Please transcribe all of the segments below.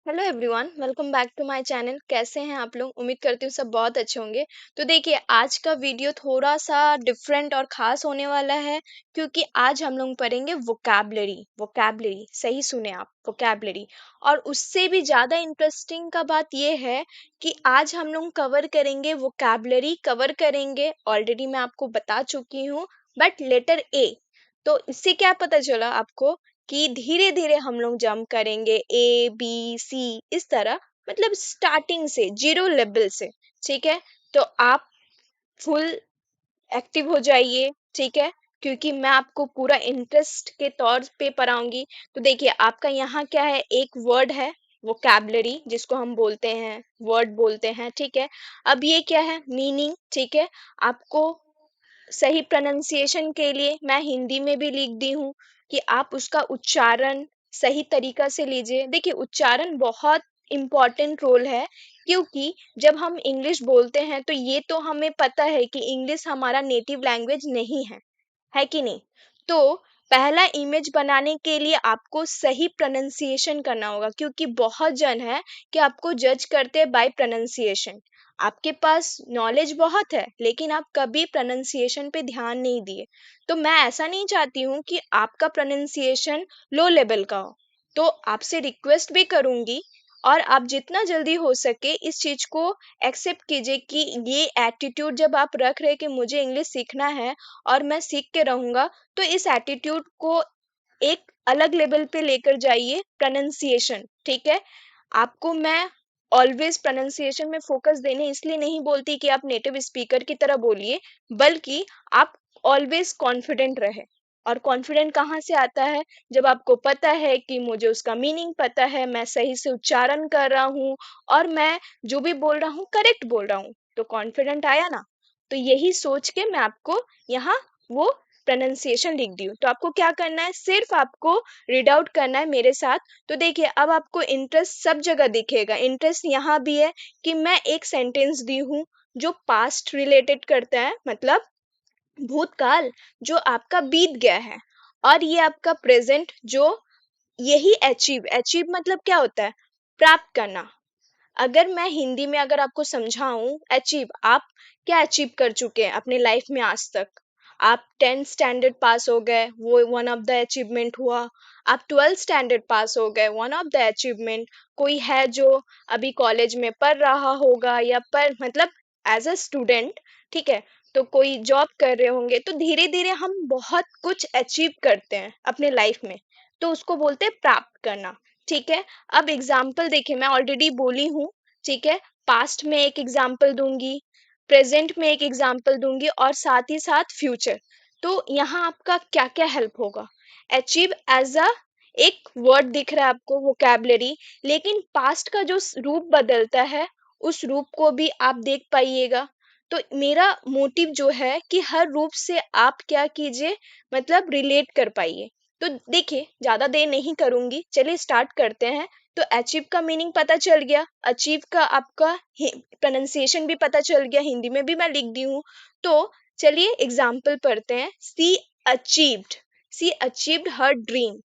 Hello everyone, welcome back to my channel. कैसे हैं आप लोग? उम्मीद करती हूँ सब बहुत अच्छे होंगे। तो देखिए, आज का वीडियो थोड़ा सा डिफरेंट और खास होने वाला है, क्योंकि आज हम लोग पढ़ेंगे वोकैबलरी। वोकैबलरी, सही सुने आप, वोकैबलरी। और उससे भी ज़्यादा इंटरेस्टिंग का बात ये है कि आज हम लोग कवर करेंगे वोकैबलरी, कवर करेंगे, ऑलरेडी मैं आपको बता चुकी हूँ, बट लेटर ए। तो इससे क्या पता चला आपको कि धीरे धीरे हम लोग जंप करेंगे, ए बी सी, इस तरह, मतलब स्टार्टिंग से, जीरो लेवल से। ठीक है? तो आप फुल एक्टिव हो जाइए। ठीक है? क्योंकि मैं आपको पूरा इंटरेस्ट के तौर पे पढ़ाऊंगी। तो देखिए, आपका यहाँ क्या है, एक वर्ड है, वोकैबलरी, जिसको हम बोलते हैं, वर्ड बोलते हैं। ठीक है? अब ये क्या है, मीनिंग। ठीक है? आपको सही प्रोनाउंसिएशन के लिए मैं हिंदी में भी लिख दी हूँ कि आप उसका उच्चारण सही तरीका से लीजिए। देखिए, उच्चारण बहुत इम्पोर्टेंट रोल है, क्योंकि जब हम इंग्लिश बोलते हैं तो ये तो हमें पता है कि इंग्लिश हमारा नेटिव लैंग्वेज नहीं है कि नहीं? तो पहला इमेज बनाने के लिए आपको सही प्रोनाउंसिएशन करना होगा, क्योंकि बहुत जन है कि आपको जज करते हैं बाय प्रोनाउंसिएशन। आपके पास नॉलेज बहुत है, लेकिन आप कभी प्रोनाउंसिएशन पे ध्यान नहीं दिए। तो मैं ऐसा नहीं चाहती हूँ कि आपका प्रोनाउंसिएशन लो लेवल का हो। तो आपसे रिक्वेस्ट भी करूंगी, और आप जितना जल्दी हो सके इस चीज को एक्सेप्ट कीजिए कि ये एटीट्यूड जब आप रख रहे कि मुझे इंग्लिश सीखना है और मैं सीख के रहूंगा, तो इस एटीट्यूड को एक अलग लेवल पे लेकर जाइए, प्रोनाउंसिएशन। ठीक है? आपको मैं ऑलवेज प्रोनाउंसिएशन में फोकस देने इसलिए नहीं बोलती कि आप नेटिव स्पीकर की तरह बोलिए, बल्कि आप ऑलवेज कॉन्फिडेंट रहे। और कॉन्फिडेंट कहाँ से आता है? जब आपको पता है कि मुझे उसका मीनिंग पता है, मैं सही से उच्चारण कर रहा हूँ, और मैं जो भी बोल रहा हूँ करेक्ट बोल रहा हूँ, तो कॉन्फिडेंट आया ना। तो यही सोच के मैं आपको यहाँ वो प्रोनाउंसिएशन लिख दी हूँ। तो आपको क्या करना है, सिर्फ आपको रीड आउट करना है मेरे साथ। तो देखिए, अब आपको इंटरेस्ट सब जगह दिखेगा। इंटरेस्ट यहाँ भी है कि मैं एक सेंटेंस दी हूँ जो पास्ट रिलेटेड करता है, मतलब भूतकाल जो आपका बीत गया है, और ये आपका प्रेजेंट जो, यही अचीव, अचीव मतलब क्या होता है, प्राप्त करना। अगर मैं हिंदी में अगर आपको समझाऊं, अचीव, आप क्या अचीव कर चुके हैं अपने लाइफ में आज तक? आप 10th स्टैंडर्ड पास हो गए, वो वन ऑफ द अचीवमेंट हुआ। आप 12th स्टैंडर्ड पास हो गए, वन ऑफ द अचीवमेंट। कोई है जो अभी कॉलेज में पढ़ रहा होगा, या पर मतलब एज अ स्टूडेंट। ठीक है? तो कोई जॉब कर रहे होंगे। तो धीरे धीरे हम बहुत कुछ अचीव करते हैं अपने लाइफ में, तो उसको बोलते हैं प्राप्त करना। ठीक है? अब एग्जाम्पल देखिए, मैं ऑलरेडी बोली हूँ। ठीक है? पास्ट में एक एग्जाम्पल दूंगी, प्रेजेंट में एक एग्जाम्पल दूंगी, और साथ ही साथ फ्यूचर। तो यहाँ आपका क्या क्या हेल्प होगा? अचीव एज अ एक वर्ड दिख रहा है आपको, वोकैबलरी, लेकिन पास्ट का जो रूप बदलता है, उस रूप को भी आप देख पाइएगा। तो मेरा मोटिव जो है कि हर रूप से आप क्या कीजिए, मतलब रिलेट कर पाइए। तो देखिए, ज्यादा देर नहीं करूंगी, चलिए स्टार्ट करते हैं। तो अचीव का मीनिंग पता चल गया, अचीव का आपका प्रोनाउंसिएशन भी पता चल गया, हिंदी में भी मैं लिख दी हूँ। तो चलिए एग्जाम्पल पढ़ते हैं। अचीव्ड सी अचीव्ड हर ड्रीम,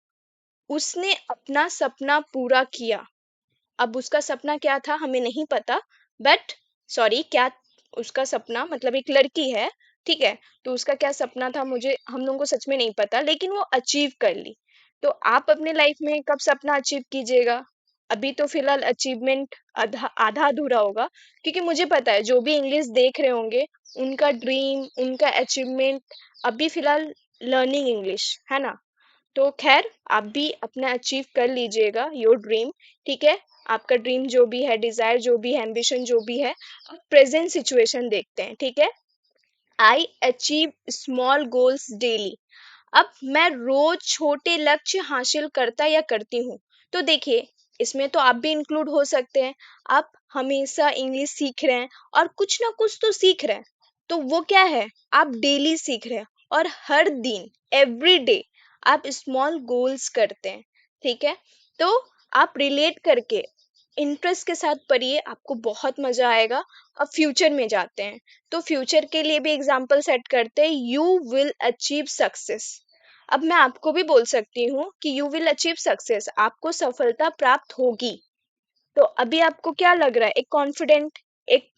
उसने अपना सपना पूरा किया। अब उसका सपना क्या था हमें नहीं पता, बट सॉरी, क्या उसका सपना, मतलब एक लड़की है। ठीक है? तो उसका क्या सपना था, मुझे, हम लोगों को सच में नहीं पता, लेकिन वो अचीव कर ली। तो आप अपने लाइफ में कब सपना अचीव कीजिएगा? अभी तो फिलहाल अचीवमेंट आधा आधा अधूरा होगा, क्योंकि मुझे पता है जो भी इंग्लिश देख रहे होंगे, उनका ड्रीम, उनका अचीवमेंट अभी फिलहाल लर्निंग इंग्लिश है ना। तो खैर, आप भी अपना अचीव कर लीजिएगा योर ड्रीम। ठीक है? आपका ड्रीम जो भी है, डिजायर जो भी है, एम्बिशन जो भी है। अब प्रेजेंट सिचुएशन देखते हैं। ठीक है? I achieve small goals daily. अब मैं रोज छोटे लक्ष्य हासिल करता या करती हूँ। तो देखिए, इसमें तो आप भी इंक्लूड हो सकते हैं। आप हमेशा इंग्लिश सीख रहे हैं, और कुछ ना कुछ तो सीख रहे हैं। तो वो क्या है, आप डेली सीख रहे हैं, और हर दिन, एवरी डे, आप स्मॉल गोल्स करते हैं। ठीक है? तो आप रिलेट करके इंटरेस्ट के साथ पढ़िए, आपको बहुत मजा आएगा। अब फ्यूचर में जाते हैं। तो फ्यूचर के लिए भी एग्जाम्पल सेट करते हैं, यू विल अचीव सक्सेस। अब मैं आपको भी बोल सकती हूँ कि यू विल अचीव सक्सेस, आपको सफलता प्राप्त होगी। तो अभी आपको क्या लग रहा है? एक कॉन्फिडेंट, एक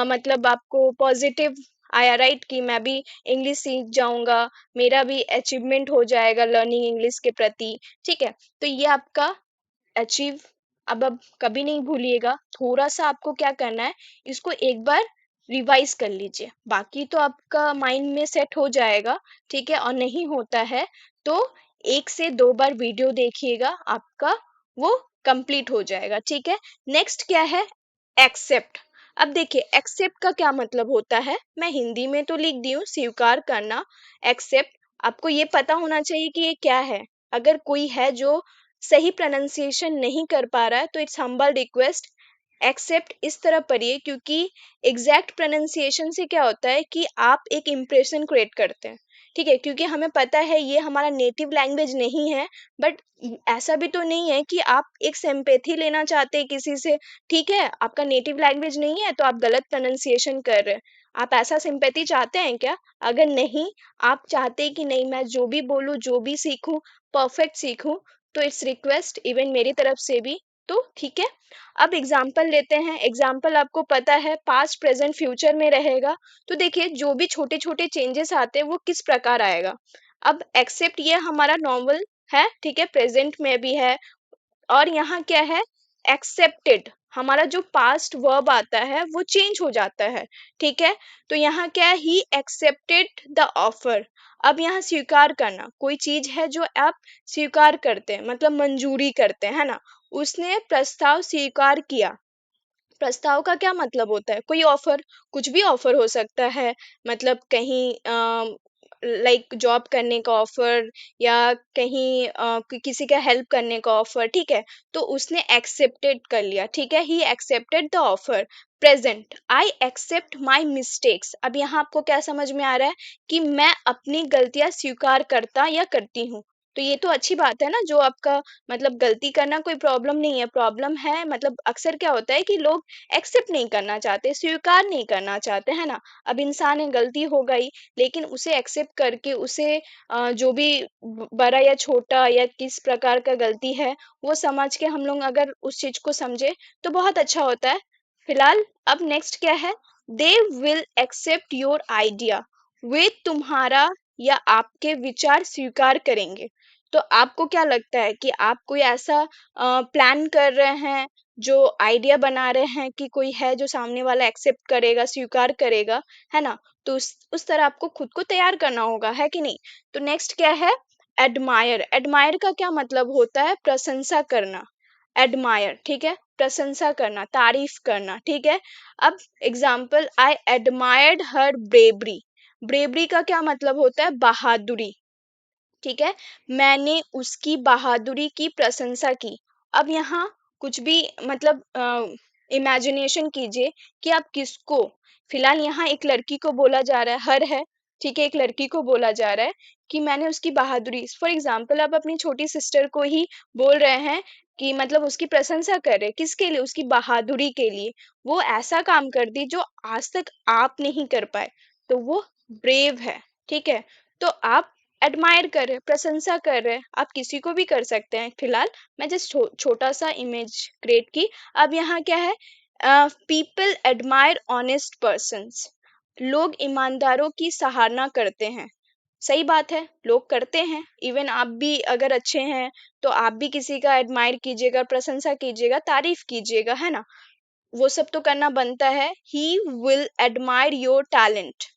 मतलब आपको पॉजिटिव आया, राइट? कि मैं भी इंग्लिश सीख जाऊंगा, मेरा भी अचीवमेंट हो जाएगा लर्निंग इंग्लिश के प्रति। ठीक है, तो ये आपका अचीव अब कभी नहीं भूलिएगा। थोड़ा सा आपको क्या करना है, इसको एक बार रिवाइज कर लीजिए, बाकी तो आपका माइंड में सेट हो जाएगा। ठीक है, और नहीं होता है तो 1 से 2 बार वीडियो देखिएगा, आपका वो कंप्लीट हो जाएगा। ठीक है, नेक्स्ट क्या है? एक्सेप्ट। अब देखिए एक्सेप्ट का क्या मतलब होता है, मैं हिंदी में तो लिख दी हूँ, स्वीकार करना। एक्सेप्ट, आपको ये पता होना चाहिए कि ये क्या है। अगर कोई है जो सही प्रोनाउंसिएशन नहीं कर पा रहा है तो इट्स हम्बल रिक्वेस्ट, एक्सेप्ट इस तरह पढ़िए, क्योंकि एग्जैक्ट प्रोनाउंसिएशन से क्या होता है कि आप एक इम्प्रेशन क्रिएट करते हैं। ठीक है, क्योंकि हमें पता है ये हमारा नेटिव लैंग्वेज नहीं है, बट ऐसा भी तो नहीं है कि आप एक सिंपैथी लेना चाहते हैं किसी से। ठीक है, आपका नेटिव लैंग्वेज नहीं है तो आप गलत प्रोनाउंसिएशन कर रहे हैं, आप ऐसा सिंपैथी चाहते हैं क्या? अगर नहीं, आप चाहते हैं कि नहीं मैं जो भी बोलूं, जो भी सीखूं, परफेक्ट सीखूं, तो इट्स रिक्वेस्ट इवन मेरी तरफ से भी। तो ठीक है, अब एग्जाम्पल लेते हैं। एग्जाम्पल आपको पता है पास्ट प्रेजेंट फ्यूचर में रहेगा, तो देखिए जो भी छोटे छोटे चेंजेस आते हैं वो किस प्रकार आएगा। अब एक्सेप्ट ये हमारा नॉर्मल है, ठीक है, प्रेजेंट में भी है। और यहाँ क्या है? एक्सेप्टेड, हमारा जो पास्ट वर्ब आता है वो चेंज हो जाता है। ठीक है, तो यहाँ क्या है? He accepted the offer. अब यहाँ स्वीकार करना, कोई चीज है जो आप स्वीकार करते हैं, मतलब मंजूरी करते हैं, है ना? उसने प्रस्ताव स्वीकार किया। प्रस्ताव का क्या मतलब होता है? कोई ऑफर, कुछ भी ऑफर हो सकता है, मतलब कहीं लाइक जॉब करने का ऑफर, या कहीं किसी का हेल्प करने का ऑफर। ठीक है, तो उसने एक्सेप्टेड कर लिया। ठीक है, he accepted the offer. Present, I accept my mistakes. अब यहाँ आपको क्या समझ में आ रहा है कि मैं अपनी गलतियां स्वीकार करता या करती हूँ। तो ये तो अच्छी बात है ना, जो आपका मतलब गलती करना कोई प्रॉब्लम नहीं है। प्रॉब्लम है मतलब अक्सर क्या होता है कि लोग एक्सेप्ट नहीं करना चाहते, स्वीकार नहीं करना चाहते, है ना? अब इंसान है, गलती हो गई, लेकिन उसे एक्सेप्ट करके उसे जो भी बड़ा या छोटा या किस प्रकार का गलती है वो समझ के हम लोग अगर उस चीज को समझे तो बहुत अच्छा होता है। फिलहाल अब नेक्स्ट क्या है? They will accept your idea. वे तुम्हारा या आपके विचार स्वीकार करेंगे। तो आपको क्या लगता है कि आप कोई ऐसा प्लान कर रहे हैं, जो आइडिया बना रहे हैं कि कोई है जो सामने वाला एक्सेप्ट करेगा, स्वीकार करेगा, है ना? तो उस तरह आपको खुद को तैयार करना होगा, है कि नहीं? तो नेक्स्ट क्या है? एडमायर। एडमायर का क्या मतलब होता है? प्रशंसा करना। एडमायर, ठीक है, प्रशंसा करना, तारीफ करना। ठीक है, अब एग्जाम्पल, आई एडमायर्ड हर ब्रेवरी। ब्रेवरी का क्या मतलब होता है? बहादुरी। ठीक है, मैंने उसकी बहादुरी की प्रशंसा की। अब यहाँ कुछ भी मतलब इमेजिनेशन कीजिए कि आप किसको, फिलहाल यहाँ एक लड़की को बोला जा रहा है, हर है, ठीक है, एक लड़की को बोला जा रहा है कि मैंने उसकी बहादुरी, फॉर एग्जाम्पल आप अपनी छोटी सिस्टर को ही बोल रहे हैं कि मतलब उसकी प्रशंसा कर रहे हैं, किसके लिए? उसकी बहादुरी के लिए। वो ऐसा काम कर दी जो आज तक आप नहीं कर पाए, तो वो ब्रेव है। ठीक है, तो आप एडमायर कर रहे हैं, प्रशंसा कर रहे हैं, आप किसी को भी कर सकते हैं। फिलहाल मैं जस्ट छोटा सा इमेज क्रिएट की। अब यहाँ क्या है? People admire honest persons. लोग ईमानदारों की सराहना करते हैं। सही बात है, लोग करते हैं। इवन आप भी अगर अच्छे हैं तो आप भी किसी का एडमायर कीजिएगा, प्रशंसा कीजिएगा, तारीफ कीजिएगा, है ना? वो सब तो करना बनता है। He will admire your talent.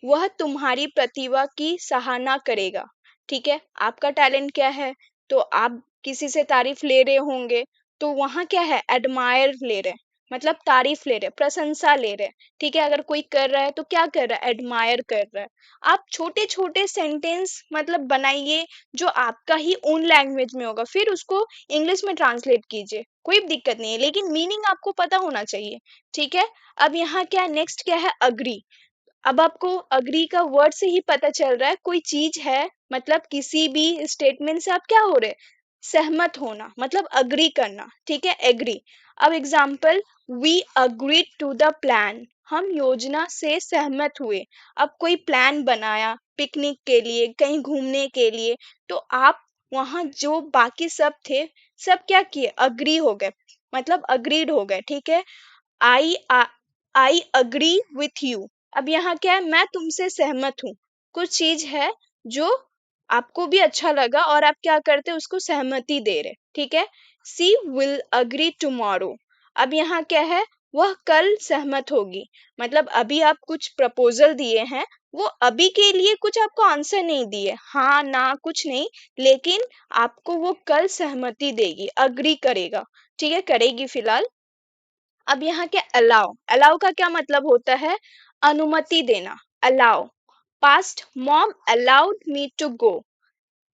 वह तुम्हारी प्रतिभा की सराहना करेगा। ठीक है, आपका टैलेंट क्या है, तो आप किसी से तारीफ ले रहे होंगे, तो वहां क्या है? एडमायर ले रहे, मतलब तारीफ ले रहे, प्रशंसा ले रहे। ठीक है, अगर कोई कर रहा है तो क्या कर रहा है? एडमायर कर रहा है। आप छोटे छोटे सेंटेंस मतलब बनाइए जो आपका ही ओन लैंग्वेज में होगा, फिर उसको इंग्लिश में ट्रांसलेट कीजिए, कोई दिक्कत नहीं है, लेकिन मीनिंग आपको पता होना चाहिए। ठीक है, अब यहाँ क्या, नेक्स्ट क्या है? अग्री। अब आपको अग्री का वर्ड से ही पता चल रहा है कोई चीज है, मतलब किसी भी स्टेटमेंट से आप क्या हो रहे? सहमत होना, मतलब अग्री करना। ठीक है, एग्री। अब example, we agree to the plan. हम योजना से सहमत हुए। अब कोई प्लान बनाया पिकनिक के लिए, कहीं घूमने के लिए, तो आप वहां जो बाकी सब थे, सब क्या किए, अग्री हो गए, मतलब अग्रीड हो गए, ठीक है। आई आई अग्री विथ यू। अब यहाँ क्या है, मैं तुमसे सहमत हूँ। कुछ चीज है जो आपको भी अच्छा लगा और आप क्या करते उसको सहमति दे रहे, ठीक है। She will agree tomorrow. अब यहाँ क्या है, वह कल सहमत होगी। मतलब अभी आप कुछ प्रपोजल दिए हैं, वो अभी के लिए कुछ आपको आंसर नहीं दिए, हाँ ना कुछ नहीं, लेकिन आपको वो कल सहमति देगी, अग्री करेगा, ठीक है, करेगी फिलहाल। अब यहाँ क्या, अलाउ, अलाउ का क्या मतलब होता है, अनुमति देना, allow. Past, mom allowed me to go.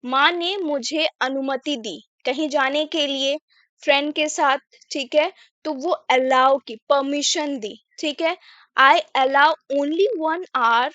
माँ ने मुझे अनुमति दी कहीं जाने के लिए, फ्रेंड के साथ, ठीक है। तो वो अलाउ की, परमिशन दी, ठीक है। आई allow only 1 hour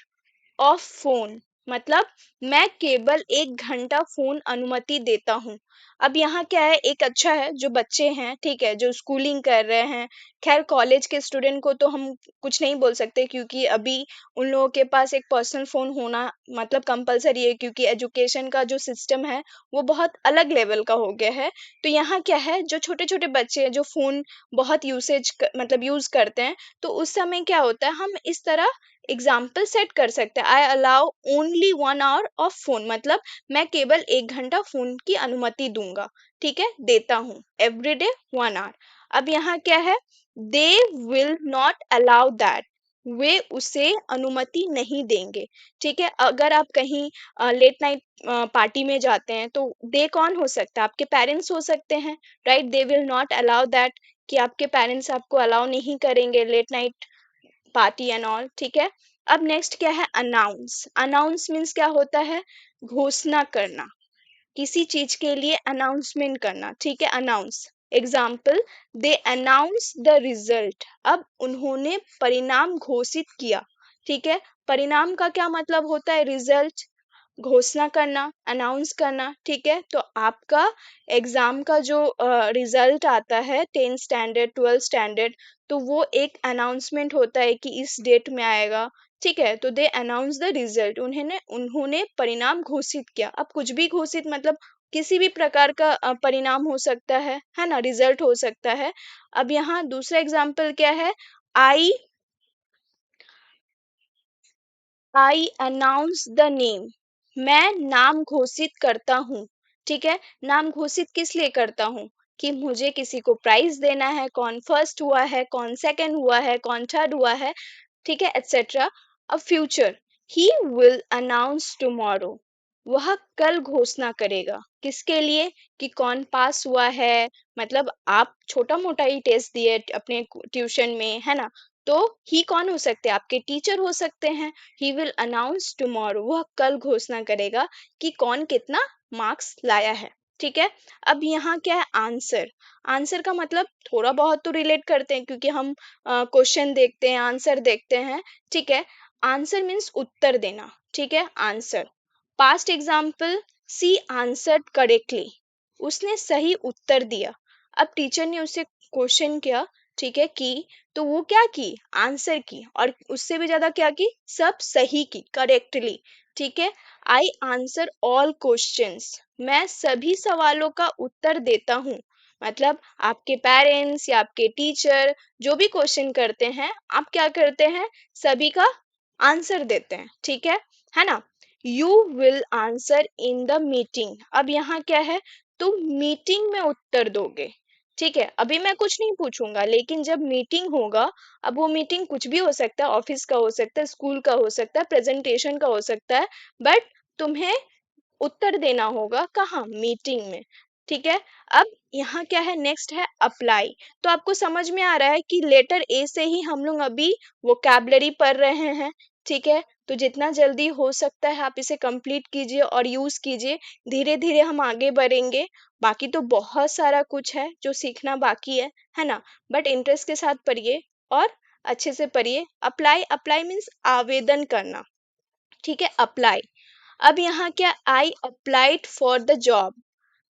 of phone. मतलब मैं केवल 1 घंटा फोन अनुमति देता हूँ। अब यहाँ क्या है, एक अच्छा है जो बच्चे हैं, ठीक है, जो स्कूलिंग कर रहे हैं। खैर कॉलेज के स्टूडेंट को तो हम कुछ नहीं बोल सकते, क्योंकि अभी उन लोगों के पास एक पर्सनल फोन होना मतलब कंपलसरी है, क्योंकि एजुकेशन का जो सिस्टम है वो बहुत अलग लेवल का हो गया है। तो यहाँ क्या है, जो छोटे छोटे बच्चे हैं जो फोन बहुत मतलब यूज करते हैं, तो उस समय क्या होता है, हम इस तरह एग्जाम्पल सेट कर सकते हैं, आई allow only 1 hour of phone, मतलब मैं केवल 1 घंटा फोन की अनुमति दूंगा, ठीक है, देता हूँ, एवरीडे 1 आवर। अब यहाँ क्या है, they will not allow that. वे उसे अनुमति नहीं देंगे, ठीक है। अगर आप कहीं लेट नाइट पार्टी में जाते हैं, तो दे कौन हो सकता है, आपके पेरेंट्स हो सकते हैं, right. They will not allow that, कि आपके पेरेंट्स आपको अलाउ नहीं करेंगे late night party and all, ठीक है। अब नेक्स्ट क्या है, अनाउंस। अनाउंस मीन्स क्या होता है, घोषणा करना, किसी चीज के लिए अनाउंसमेंट करना, ठीक है, announce. Example, they announce the result. अब उन्होंने परिणाम घोषित किया, ठीक है। परिणाम का क्या मतलब होता है, रिजल्ट, घोषणा करना, अनाउंस करना, ठीक है। तो आपका एग्जाम का जो रिजल्ट आता है 10th स्टैंडर्ड 12th स्टैंडर्ड, तो वो एक अनाउंसमेंट होता है कि इस डेट में आएगा, ठीक है। तो दे अनाउंस द रिजल्ट, उन्होंने उन्होंने परिणाम घोषित किया। अब कुछ भी घोषित मतलब किसी भी प्रकार का परिणाम हो सकता है ना, रिजल्ट हो सकता है। अब यहाँ दूसरा एग्जाम्पल क्या है, आई आई अनाउंस द नेम। मैं नाम घोषित करता हूँ, ठीक है। नाम घोषित किस लिए करता हूँ, कि मुझे किसी को प्राइज देना है, कौन फर्स्ट हुआ है, कौन सेकंड हुआ है, कौन थर्ड हुआ है, ठीक है, एक्सेट्रा। अब future, he will announce tomorrow. वह कल घोषणा करेगा, किसके लिए, कि कौन पास हुआ है। मतलब आप छोटा मोटा ही टेस्ट दिए अपने ट्यूशन में, है ना। तो ही कौन हो सकते हैं, आपके टीचर हो सकते हैं। ही विल अनाउंस टुमारो, वह कल घोषणा करेगा कि कौन कितना मार्क्स लाया है, ठीक है। अब यहाँ क्या है, आंसर। आंसर का मतलब थोड़ा बहुत तो रिलेट करते हैं, क्योंकि हम क्वेश्चन देखते हैं, आंसर देखते हैं, ठीक है। आंसर मीन्स उत्तर देना, ठीक है, आंसर। पास्ट एग्जाम्पल, सी आंसर्ड करेक्टली। उसने सही उत्तर दिया। अब टीचर ने उससे क्वेश्चन किया, ठीक है, की, तो वो क्या की, आंसर की, और उससे भी ज्यादा क्या की, सब सही की, करेक्टली, ठीक है। I answer all questions. मैं सभी सवालों का उत्तर देता हूँ। मतलब आपके पेरेंट्स या आपके टीचर जो भी क्वेश्चन करते हैं, आप क्या करते हैं, सभी का आंसर देते हैं, ठीक है ना। You will answer in the meeting. अब यहाँ क्या है, तुम मीटिंग में उत्तर दोगे, ठीक है। अभी मैं कुछ नहीं पूछूंगा, लेकिन जब मीटिंग होगा, अब वो मीटिंग कुछ भी हो सकता है, ऑफिस का हो सकता है, स्कूल का हो सकता है, प्रेजेंटेशन का हो सकता है, बट तुम्हें उत्तर देना होगा कहाँ, मीटिंग में, ठीक है। अब यहाँ क्या है, नेक्स्ट है अप्लाई। तो आपको समझ में आ रहा है कि लेटर ए से ही हम लोग अभी वोकैबुलरी पढ़ रहे हैं, ठीक है। तो जितना जल्दी हो सकता है आप इसे कंप्लीट कीजिए और यूज कीजिए, धीरे धीरे हम आगे बढ़ेंगे। बाकी तो बहुत सारा कुछ है जो सीखना बाकी है ना। बट इंटरेस्ट के साथ पढ़िए और अच्छे से पढ़िए। अप्लाई, अप्लाई मीन्स आवेदन करना, ठीक है, अप्लाई। अब यहाँ क्या, I applied for the job.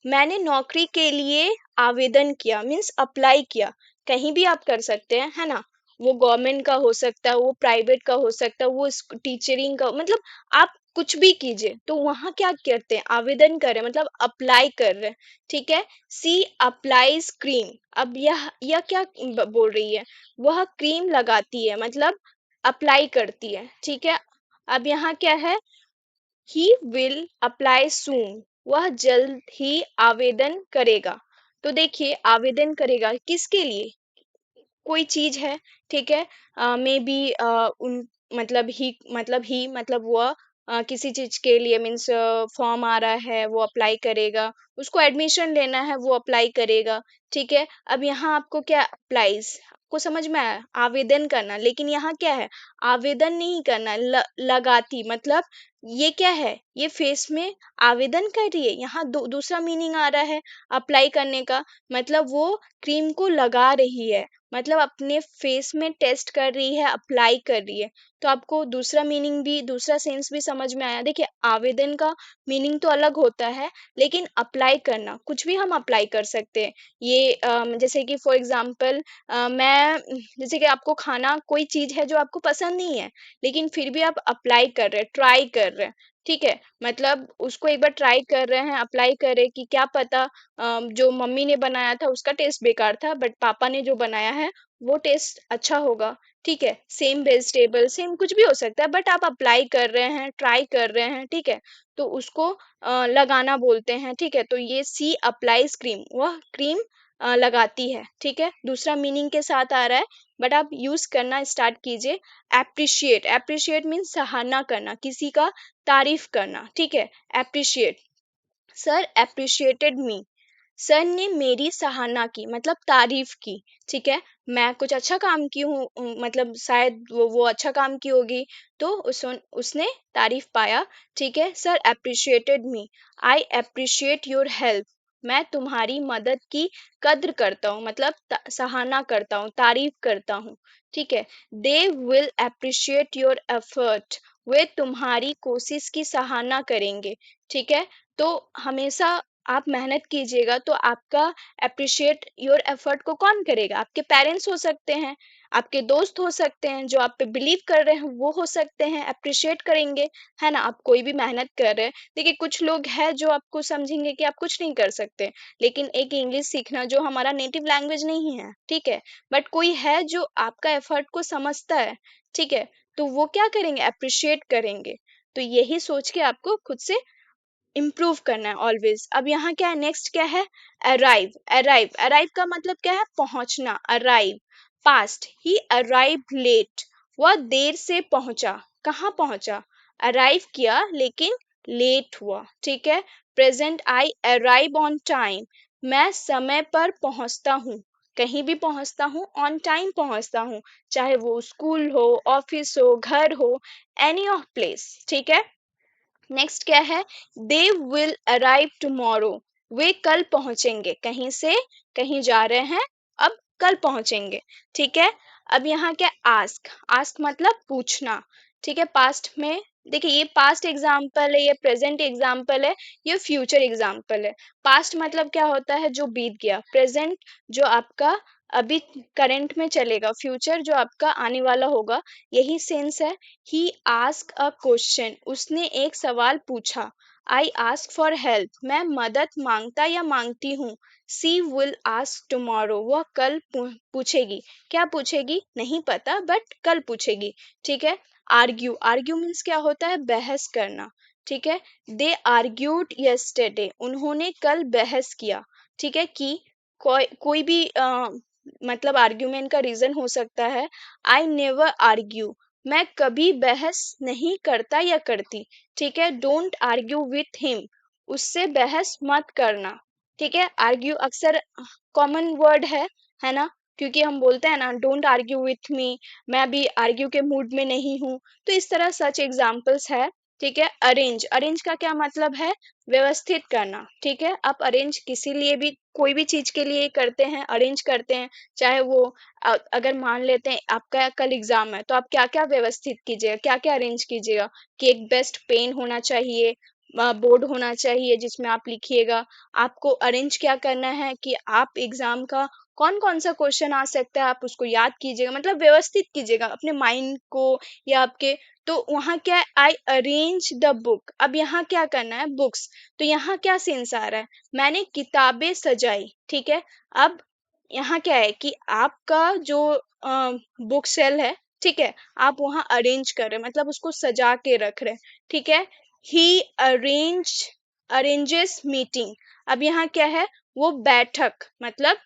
मैंने नौकरी के लिए आवेदन किया, मीन्स अप्लाई किया। कहीं भी आप कर सकते हैं, है ना। वो गवर्नमेंट का हो सकता है, वो प्राइवेट का हो सकता है, वो टीचरिंग का, मतलब आप कुछ भी कीजिए, तो वहां क्या करते हैं, आवेदन कर रहे हैं, मतलब अप्लाई कर रहे हैं। ठीक है, सी अप्लाईज क्रीम। अब यह क्या बोल रही है, वह क्रीम लगाती है, मतलब अप्लाई करती है। ठीक है, अब यहाँ क्या है, ही विल अप्लाई सून, वह जल्द ही आवेदन करेगा। तो देखिए, आवेदन करेगा किसके लिए, कोई चीज है। ठीक है, मे बी उन मतलब वो किसी चीज के लिए मीन्स फॉर्म आ रहा है, वो अप्लाई करेगा, उसको एडमिशन लेना है, वो अप्लाई करेगा। ठीक है, अब यहाँ आपको क्या अप्लाईज, आपको समझ में आया, आवेदन करना, लेकिन यहाँ क्या है, आवेदन नहीं करना, लगाती, मतलब ये क्या है, ये फेस में आवेदन कर रही है। यहाँ दूसरा मीनिंग आ रहा है अप्लाई करने का, मतलब वो क्रीम को लगा रही है, मतलब अपने फेस में टेस्ट कर रही है, अप्लाई कर रही है। तो आपको दूसरा मीनिंग भी, दूसरा सेंस भी समझ में आया। देखिए, आवेदन का मीनिंग तो अलग होता है, लेकिन अप्लाई करना, कुछ भी हम अप्लाई कर सकते हैं। ये जैसे कि फॉर एग्जांपल, मैं जैसे कि आपको खाना, कोई चीज है जो आपको पसंद नहीं है, लेकिन फिर भी आप अप्लाई कर रहे हैं, ट्राई कर रहे हैं। ठीक है, मतलब उसको एक बार ट्राई कर रहे हैं, अप्लाई कर रहे हैं कि क्या पता जो मम्मी ने बनाया था उसका टेस्ट बेकार था, बट पापा ने जो बनाया है वो टेस्ट अच्छा होगा। ठीक है, सेम वेजिटेबल, सेम कुछ भी हो सकता है, बट आप अप्लाई कर रहे हैं, ट्राई कर रहे हैं। ठीक है, तो उसको लगाना बोलते हैं। ठीक है, तो ये सी अप्लाईज क्रीम, वह क्रीम लगाती है। ठीक है, दूसरा मीनिंग के साथ आ रहा है, बट आप यूज करना स्टार्ट कीजिए। एप्रिशिएट, एप्रिशिएट मीन्स सराहना करना, किसी का तारीफ करना। ठीक है, एप्रिशिएट, सर एप्रिशिएटेड मी, सर ने मेरी सराहना की, मतलब तारीफ की। ठीक है, मैं कुछ अच्छा काम की हूँ, मतलब शायद वो अच्छा काम की होगी, तो उसने तारीफ पाया। ठीक है, sir appreciated me, I appreciate your help, मैं तुम्हारी मदद की कद्र करता हूँ, मतलब सराहना करता हूँ, तारीफ करता हूँ। ठीक है, they will appreciate your effort, वे तुम्हारी कोशिश की सराहना करेंगे। ठीक है, तो हमेशा आप मेहनत कीजिएगा, तो आपका अप्रिशिएट योर एफर्ट को कौन करेगा, आपके पेरेंट्स हो सकते हैं, आपके दोस्त हो सकते हैं, जो आप पे बिलीव कर रहे हैं वो हो सकते हैं, अप्रिशिएट करेंगे। है ना, आप कोई भी मेहनत कर रहे हैं। देखिए, कुछ लोग हैं जो आपको समझेंगे कि आप कुछ नहीं कर सकते, लेकिन एक इंग्लिश सीखना जो हमारा नेटिव लैंग्वेज नहीं है, ठीक है, बट कोई है जो आपका एफर्ट को समझता है। ठीक है, तो वो क्या करेंगे, अप्रिशिएट करेंगे। तो यही सोच के आपको खुद से इम्प्रूव करना है ऑलवेज। अब यहाँ क्या है, नेक्स्ट क्या है, अराइव, अराइव, अराइव का मतलब क्या है, पहुंचना, arrive. Past, he arrive late, वह देर से पहुंचा, कहाँ पहुंचा, अराइव किया लेकिन लेट हुआ। ठीक है, present, I arrive on time, मैं समय पर पहुंचता हूँ, कहीं भी पहुंचता हूँ, ऑन टाइम पहुंचता हूँ, चाहे वो स्कूल हो, ऑफिस हो, घर हो, एनी ऑफ प्लेस। ठीक है, नेक्स्ट क्या है, दे विल अराइव टुमारो, वे कल पहुंचेंगे, कहीं से कहीं जा रहे हैं, अब कल पहुंचेंगे। ठीक है, अब यहाँ क्या, आस्क, आस्क मतलब पूछना। ठीक है, पास्ट में, देखिए ये पास्ट एग्जाम्पल है, ये प्रेजेंट एग्जाम्पल है, ये फ्यूचर एग्जाम्पल है। पास्ट मतलब क्या होता है, जो बीत गया, प्रेजेंट जो आपका अभी करंट में चलेगा, फ्यूचर जो आपका आने वाला होगा, यही सेंस है। ही आस्क अ क्वेश्चन, उसने एक सवाल पूछा। आई आस्क फॉर हेल्प, मैं मदद मांगता या मांगती हूँ। सी विल आस्क टुमारो, वह कल पूछेगी, क्या पूछेगी नहीं पता, बट कल पूछेगी। ठीक है, आर्ग्यू, आर्ग्यू मीन्स क्या होता है, बहस करना। ठीक है, दे आर्ग्यूड यस्टरडे, उन्होंने कल बहस किया। ठीक है, कि कोई भी मतलब आर्ग्यूमेंट का रीजन हो सकता है। आई नेवर आर्ग्यू, मैं कभी बहस नहीं करता या करती। ठीक है, डोंट आर्ग्यू विथ हिम, उससे बहस मत करना। ठीक है, आर्ग्यू अक्सर कॉमन वर्ड है ना, क्योंकि हम बोलते हैं ना, डोंट आर्ग्यू विथ मी, मैं अभी आर्ग्यू के मूड में नहीं हूँ। तो इस तरह सच एग्जाम्पल्स है। ठीक है, अरेंज, अरेंज का क्या मतलब है, व्यवस्थित करना। ठीक है, आप अरेंज किसी लिए भी, कोई भी चीज के लिए करते हैं, अरेंज करते हैं, चाहे वो अगर मान लेते हैं आपका कल एग्जाम है, तो आप क्या क्या व्यवस्थित कीजिएगा, क्या क्या अरेंज कीजिएगा, कि एक बेस्ट पेन होना चाहिए, बोर्ड होना चाहिए जिसमें आप लिखिएगा। आपको अरेंज क्या करना है, कि आप एग्जाम का कौन कौन सा क्वेश्चन आ सकता है, आप उसको याद कीजिएगा, मतलब व्यवस्थित कीजिएगा अपने माइंड को या आपके। तो वहाँ क्या है, आई अरेंज द बुक। अब यहाँ क्या करना है, बुक्स। तो यहाँ क्या सेंस आ रहा है, मैंने किताबें सजाई, ठीक है। अब यहाँ क्या है कि आपका जो बुक सेल है, ठीक है, आप वहाँ अरेंज कर रहे हैं, मतलब उसको सजा के रख रहे हैं, ठीक है। ही अरेंज अरेंजेस मीटिंग। अब यहाँ क्या है, वो बैठक, मतलब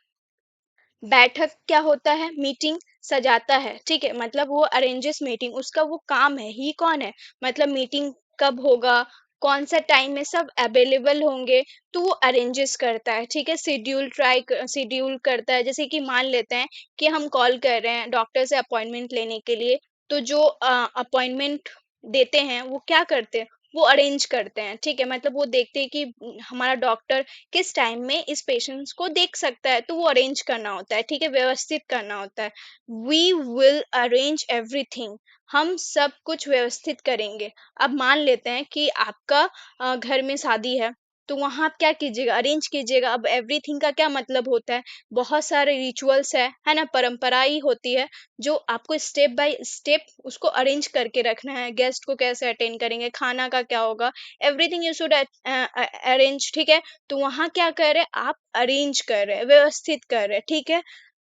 बैठक क्या होता है, मीटिंग सजाता है, ठीक है, मतलब वो अरेंजेस मीटिंग, उसका वो काम है। ही कौन है, मतलब मीटिंग कब होगा, कौन सा टाइम में सब अवेलेबल होंगे, तो वो अरेंजेस करता है, ठीक है। शेड्यूल करता है। जैसे कि मान लेते हैं कि हम कॉल कर रहे हैं डॉक्टर से अपॉइंटमेंट लेने के लिए, तो जो अपॉइंटमेंट देते हैं वो क्या करते हैं, वो अरेंज करते हैं, ठीक है। मतलब वो देखते हैं कि हमारा डॉक्टर किस टाइम में इस पेशेंट्स को देख सकता है, तो वो अरेंज करना होता है, ठीक है, व्यवस्थित करना होता है। We will arrange everything. हम सब कुछ व्यवस्थित करेंगे। अब मान लेते हैं कि आपका घर में शादी है, तो वहां आप क्या कीजिएगा, अरेंज कीजिएगा। अब एवरीथिंग का क्या मतलब होता है, बहुत सारे रिचुअल्स है ना, परंपरा ही होती है, जो आपको स्टेप बाय स्टेप उसको अरेंज करके रखना है। गेस्ट को कैसे अटेंड करेंगे, खाना का क्या होगा, एवरीथिंग यू शुड अरेंज, ठीक है। तो वहां क्या कर रहे हैं, आप अरेंज कर रहे हैं, व्यवस्थित कर रहे हैं, ठीक है।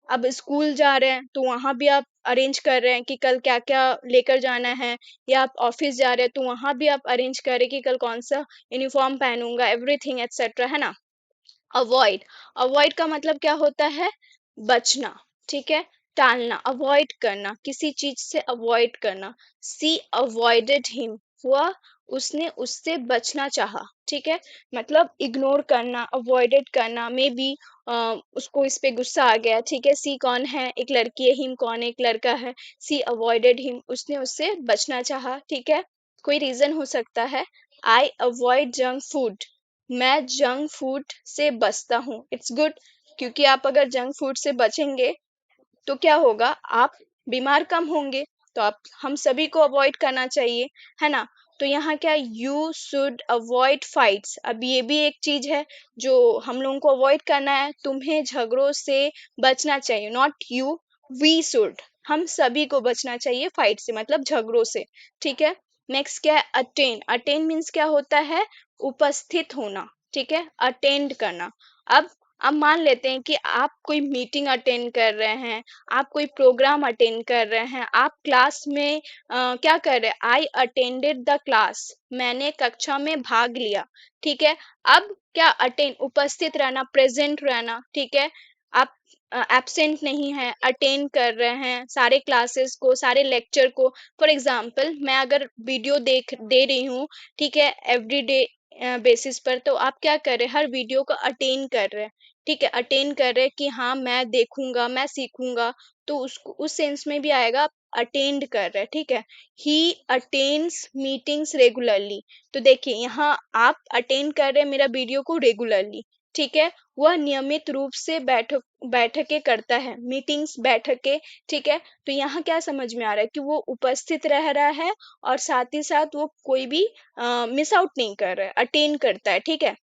अब स्कूल जा रहे हैं, तो वहां भी आप अरेंज कर रहे हैं कि कल क्या क्या लेकर जाना है, या आप ऑफिस जा रहे हैं, तो वहां भी आप अरेंज कर रहे हैं कि कल कौन सा यूनिफॉर्म पहनूंगा, एवरीथिंग एक्सेट्रा, है ना। अवॉइड, अवॉइड का मतलब क्या होता है, बचना, ठीक है, टालना, अवॉइड करना, किसी चीज से अवॉइड करना। सी अवॉइडेड हिम, वह उसने उससे बचना चाहा, ठीक है, मतलब इग्नोर करना, अवॉइडेड करना। मे बी उसको इस पे गुस्सा आ गया, ठीक है। सी कौन है, एक लड़की है, हिम कौन है, एक लड़का है। सी अवॉइडेड हिम, उसने उससे बचना चाहा, ठीक है। कोई रीजन हो सकता है, आई अवॉइड जंक फूड, मैं जंक फूड से बचता हूँ, इट्स गुड, क्योंकि आप अगर जंक फूड से बचेंगे तो क्या होगा, आप बीमार कम होंगे। तो आप हम सभी को अवॉइड करना चाहिए, है ना। तो यहाँ क्या, यू शुड अवॉइड फाइट्स। अब ये भी एक चीज है जो हम लोगों को अवॉइड करना है, तुम्हें झगड़ों से बचना चाहिए, नॉट यू, वी शुड, हम सभी को बचना चाहिए फाइट से, मतलब झगड़ों से, ठीक है। नेक्स्ट क्या है, अटेंड। अटेंड मीन्स क्या होता है, उपस्थित होना, ठीक है, अटेंड करना। अब अब मान लेते हैं कि आप कोई मीटिंग अटेंड कर रहे हैं, आप कोई प्रोग्राम अटेंड कर रहे हैं, आप क्लास में क्या कर रहे हैं, आई अटेंडेड द क्लास, मैंने कक्षा में भाग लिया, ठीक है। अब क्या, अटेंड, उपस्थित रहना, प्रेजेंट रहना, ठीक है। आप एब्सेंट नहीं है, अटेंड कर रहे हैं सारे क्लासेस को, सारे लेक्चर को। फॉर एग्जाम्पल, मैं अगर वीडियो देख दे रही हूँ, ठीक है, एवरीडे बेसिस पर, तो आप क्या कर रहे हैं, हर वीडियो को अटेंड कर रहे हैं, ठीक है, अटेंड कर रहे हैं कि हाँ मैं देखूंगा, मैं सीखूंगा, तो उसको उस सेंस में भी आएगा, आप अटेंड कर रहे हैं, ठीक है। ही अटेंड्स मीटिंग्स रेगुलरली। तो देखिए यहाँ आप अटेंड कर रहे हैं मेरा वीडियो को रेगुलरली, ठीक है। वह नियमित रूप से बैठकें करता है, मीटिंग्स, बैठकें, ठीक है। तो यहाँ क्या समझ में आ रहा है कि वो उपस्थित रह रहा है, और साथ ही साथ वो कोई भी मिस आउट नहीं कर रहा है, अटेंड करता है, ठीक है।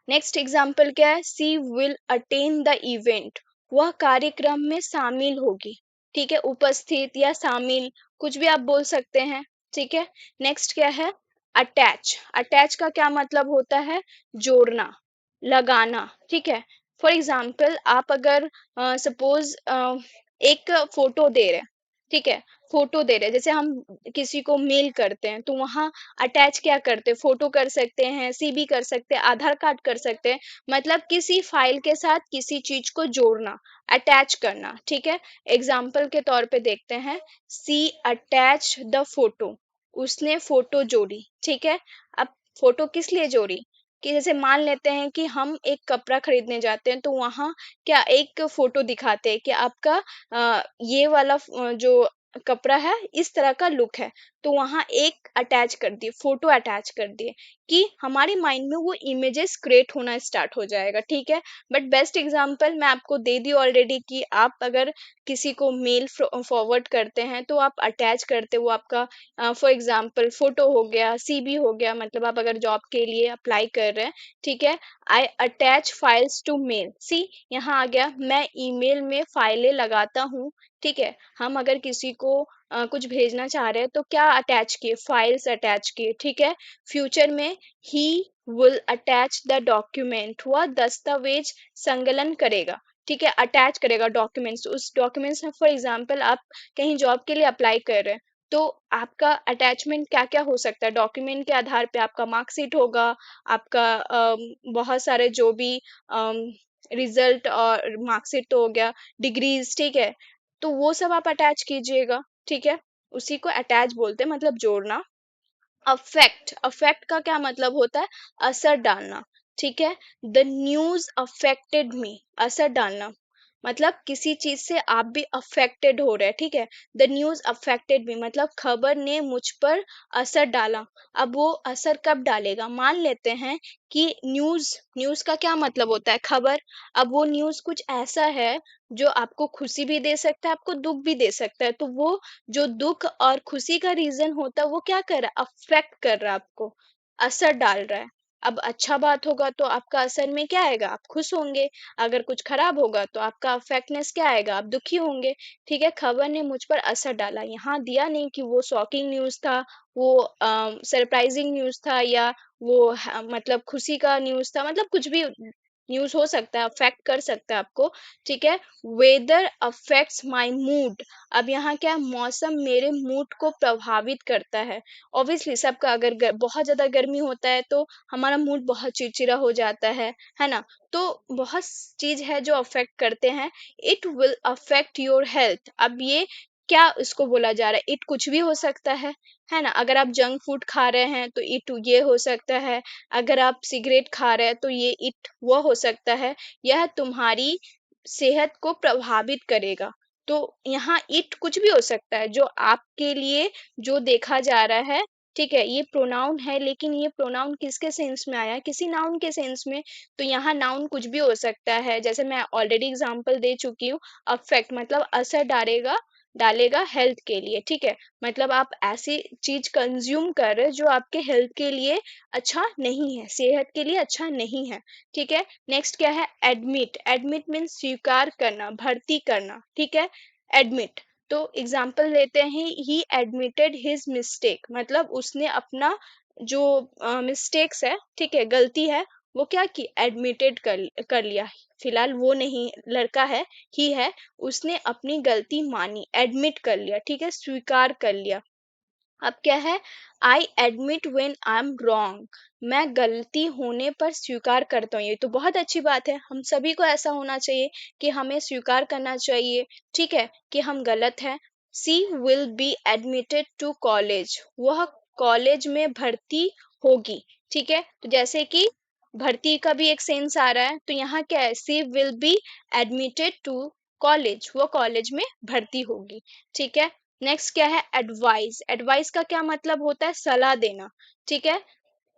नेक्स्ट एग्जाम्पल क्या है, she will attend the event, वह कार्यक्रम में शामिल होगी, ठीक है, उपस्थित या शामिल, कुछ भी आप बोल सकते हैं, ठीक है। नेक्स्ट क्या है, अटैच। अटैच का क्या मतलब होता है, जोड़ना, लगाना, ठीक है। फॉर एग्जाम्पल, आप अगर सपोज एक फोटो दे रहे हैं, ठीक है, फोटो दे रहे हैं, जैसे हम किसी को मेल करते हैं, तो वहां अटैच क्या करते हैं, फोटो कर सकते हैं, सीवी कर सकते हैं, आधार कार्ड कर सकते हैं, मतलब किसी फाइल के साथ किसी चीज को जोड़ना, अटैच करना, ठीक है। एग्जाम्पल के तौर पे देखते हैं, सी अटैच द फोटो, उसने फोटो जोड़ी, ठीक है। अब फोटो किस लिए जोड़ी, कि जैसे मान लेते हैं कि हम एक कपड़ा खरीदने जाते हैं, तो वहां क्या एक फोटो दिखाते हैं कि आपका ये वाला जो कपड़ा है इस तरह का लुक है, तो वहाँ एक अटैच कर दिए, फोटो अटैच कर दिए कि हमारे माइंड में वो इमेजेस क्रिएट होना स्टार्ट हो जाएगा, ठीक है। बट बेस्ट एग्जांपल मैं आपको दे दी ऑलरेडी कि आप अगर किसी को मेल फॉरवर्ड करते हैं तो आप अटैच करते हो, वो आपका फॉर एग्जांपल फोटो हो गया, सीवी हो गया, मतलब आप अगर जॉब के लिए अप्लाई कर रहे हैं, ठीक है। I attach files to mail, see यहाँ आ गया, मैं ईमेल में फाइलें लगाता हूँ, ठीक है। हम अगर किसी को कुछ भेजना चाह रहे हैं तो क्या अटैच किए, फाइल्स अटैच किए, ठीक है। फ्यूचर में he will attach the document, वह दस्तावेज संकलन करेगा, ठीक है, अटैच करेगा डॉक्यूमेंट्स, उस डॉक्यूमेंट्स में फॉर एग्जांपल आप कहीं जॉब के लिए अप्लाई कर रहे हैं तो आपका अटैचमेंट क्या क्या हो सकता है, डॉक्यूमेंट के आधार पे आपका मार्कशीट होगा, आपका बहुत सारे जो भी रिजल्ट और मार्कशीट तो हो गया, डिग्रीज, ठीक है। तो वो सब आप अटैच कीजिएगा, ठीक है। उसी को अटैच बोलते हैं, मतलब जोड़ना। अफेक्ट, अफेक्ट का क्या मतलब होता है, असर डालना, ठीक है। द न्यूज अफेक्टेड मी, असर डालना, मतलब किसी चीज से आप भी अफेक्टेड हो रहे हैं, ठीक है। द न्यूज अफेक्टेड मी मतलब खबर ने मुझ पर असर डाला। अब वो असर कब डालेगा, मान लेते हैं कि न्यूज, न्यूज का क्या मतलब होता है, खबर। अब वो न्यूज कुछ ऐसा है जो आपको खुशी भी दे सकता है, आपको दुख भी दे सकता है, तो वो जो दुख और खुशी का रीजन होता है वो क्या कर रहा है, अफेक्ट कर रहा है आपको, असर डाल रहा है। अब अच्छा बात होगा तो आपका असर में क्या आएगा, आप खुश होंगे। अगर कुछ खराब होगा तो आपका अफेक्टनेस क्या आएगा, आप दुखी होंगे, ठीक है। खबर ने मुझ पर असर डाला, यहाँ दिया नहीं कि वो शॉकिंग न्यूज था, वो सरप्राइजिंग न्यूज था, या वो मतलब खुशी का न्यूज था, मतलब कुछ भी न्यूज हो सकता है, अफेक्ट कर सकता है आपको, ठीक है। वेदर अफेक्ट्स माय मूड, अब यहाँ क्या है, मौसम मेरे मूड को प्रभावित करता है। ऑब्वियसली सबका, अगर बहुत ज्यादा गर्मी होता है तो हमारा मूड बहुत चिड़चिड़ा हो जाता है ना। तो बहुत चीज है जो अफेक्ट करते हैं। It will affect your health, अब ये क्या इसको बोला जा रहा है, इट कुछ भी हो सकता है ना। अगर आप जंक फूड खा रहे हैं तो इट ये हो सकता है, अगर आप सिगरेट खा रहे हैं तो ये इट वो हो सकता है, यह तुम्हारी सेहत को प्रभावित करेगा। तो यहाँ इट कुछ भी हो सकता है जो आपके लिए जो देखा जा रहा है, ठीक है। ये प्रोनाउन है, लेकिन ये प्रोनाउन किसके सेंस में आया, किसी नाउन के सेंस में। तो यहाँ नाउन कुछ भी हो सकता है, जैसे मैं ऑलरेडी एग्जांपल दे चुकी हूँ। अफेक्ट मतलब असर डालेगा, डालेगा हेल्थ के लिए, ठीक है। मतलब आप ऐसी चीज कंज्यूम कर रहे हैं जो आपके हेल्थ के लिए अच्छा नहीं है, सेहत के लिए अच्छा नहीं है, ठीक है। नेक्स्ट क्या है, एडमिट, एडमिट मीन्स स्वीकार करना, भर्ती करना, ठीक है। एडमिट, तो एग्जाम्पल लेते हैं, ही एडमिटेड हिज मिस्टेक, मतलब उसने अपना जो मिस्टेक्स है, ठीक है, गलती है, वो क्या की, एडमिटेड कर लिया। फिलहाल वो नहीं, लड़का है, ही है, उसने अपनी गलती मानी, एडमिट कर लिया, ठीक है, स्वीकार कर लिया। अब क्या है, I admit when I am wrong, मैं गलती होने पर स्वीकार करता हूँ। ये तो बहुत अच्छी बात है, हम सभी को ऐसा होना चाहिए कि हमें स्वीकार करना चाहिए, ठीक है, कि हम गलत हैं। She will be admitted to college, वह कॉलेज में भर्ती होगी, ठीक है। तो जैसे कि भर्ती का भी एक सेंस आ रहा है, तो यहाँ क्या है, she will be admitted to college, वो कॉलेज में भर्ती होगी, ठीक है। नेक्स्ट क्या है, एडवाइस, एडवाइस का क्या मतलब होता है, सलाह देना, ठीक है।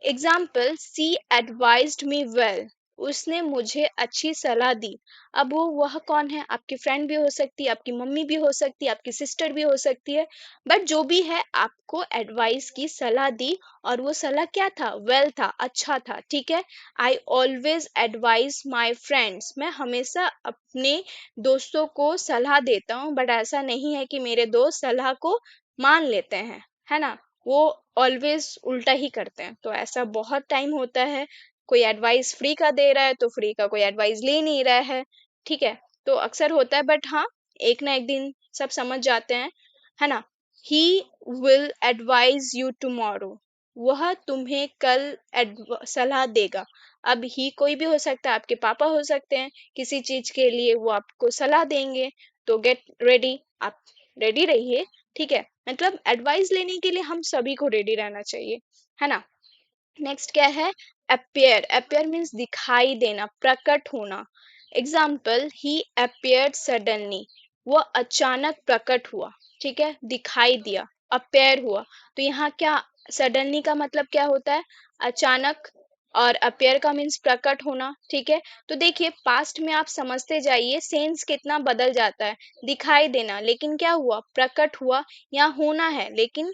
एग्जाम्पल, सी एडवाइज्ड मी वेल, उसने मुझे अच्छी सलाह दी। अब वो वह कौन है, आपकी फ्रेंड भी हो सकती है, आपकी मम्मी भी हो सकती है, आपकी सिस्टर भी हो सकती है, बट जो भी है आपको एडवाइस की, सलाह दी, और वो सलाह क्या था, वेल था, अच्छा था, ठीक है। I always advise my friends, मैं हमेशा अपने दोस्तों को सलाह देता हूँ, बट ऐसा नहीं है कि मेरे दोस्त सलाह को मान लेते हैं, है ना। वो ऑलवेज उल्टा ही करते हैं, तो ऐसा बहुत टाइम होता है। कोई एडवाइस फ्री का दे रहा है तो फ्री का कोई एडवाइस ले नहीं रहा है, ठीक है। तो अक्सर होता है, बट हाँ, एक ना एक दिन सब समझ जाते हैं, है ना। He will advise you tomorrow, वह तुम्हें कल सलाह देगा। अब ही कोई भी हो सकता है, आपके पापा हो सकते हैं, किसी चीज के लिए वो आपको सलाह देंगे, तो गेट रेडी, आप रेडी रहिए, ठीक है। मतलब एडवाइस लेने के लिए हम सभी को रेडी रहना चाहिए, है ना। नेक्स्ट क्या है, अपियर, अपियर मीन्स दिखाई देना, प्रकट होना। एग्जाम्पल, ही अपियर्ड सडनली, वो अचानक प्रकट हुआ, ठीक है, दिखाई दिया। अपेयर हुआ। तो यहाँ क्या, सडनली का मतलब क्या होता है, अचानक, और अपेयर का मीन्स प्रकट होना, ठीक है। तो देखिए पास्ट में आप समझते जाइए सेंस कितना बदल जाता है, दिखाई देना लेकिन क्या हुआ, प्रकट हुआ, या होना है लेकिन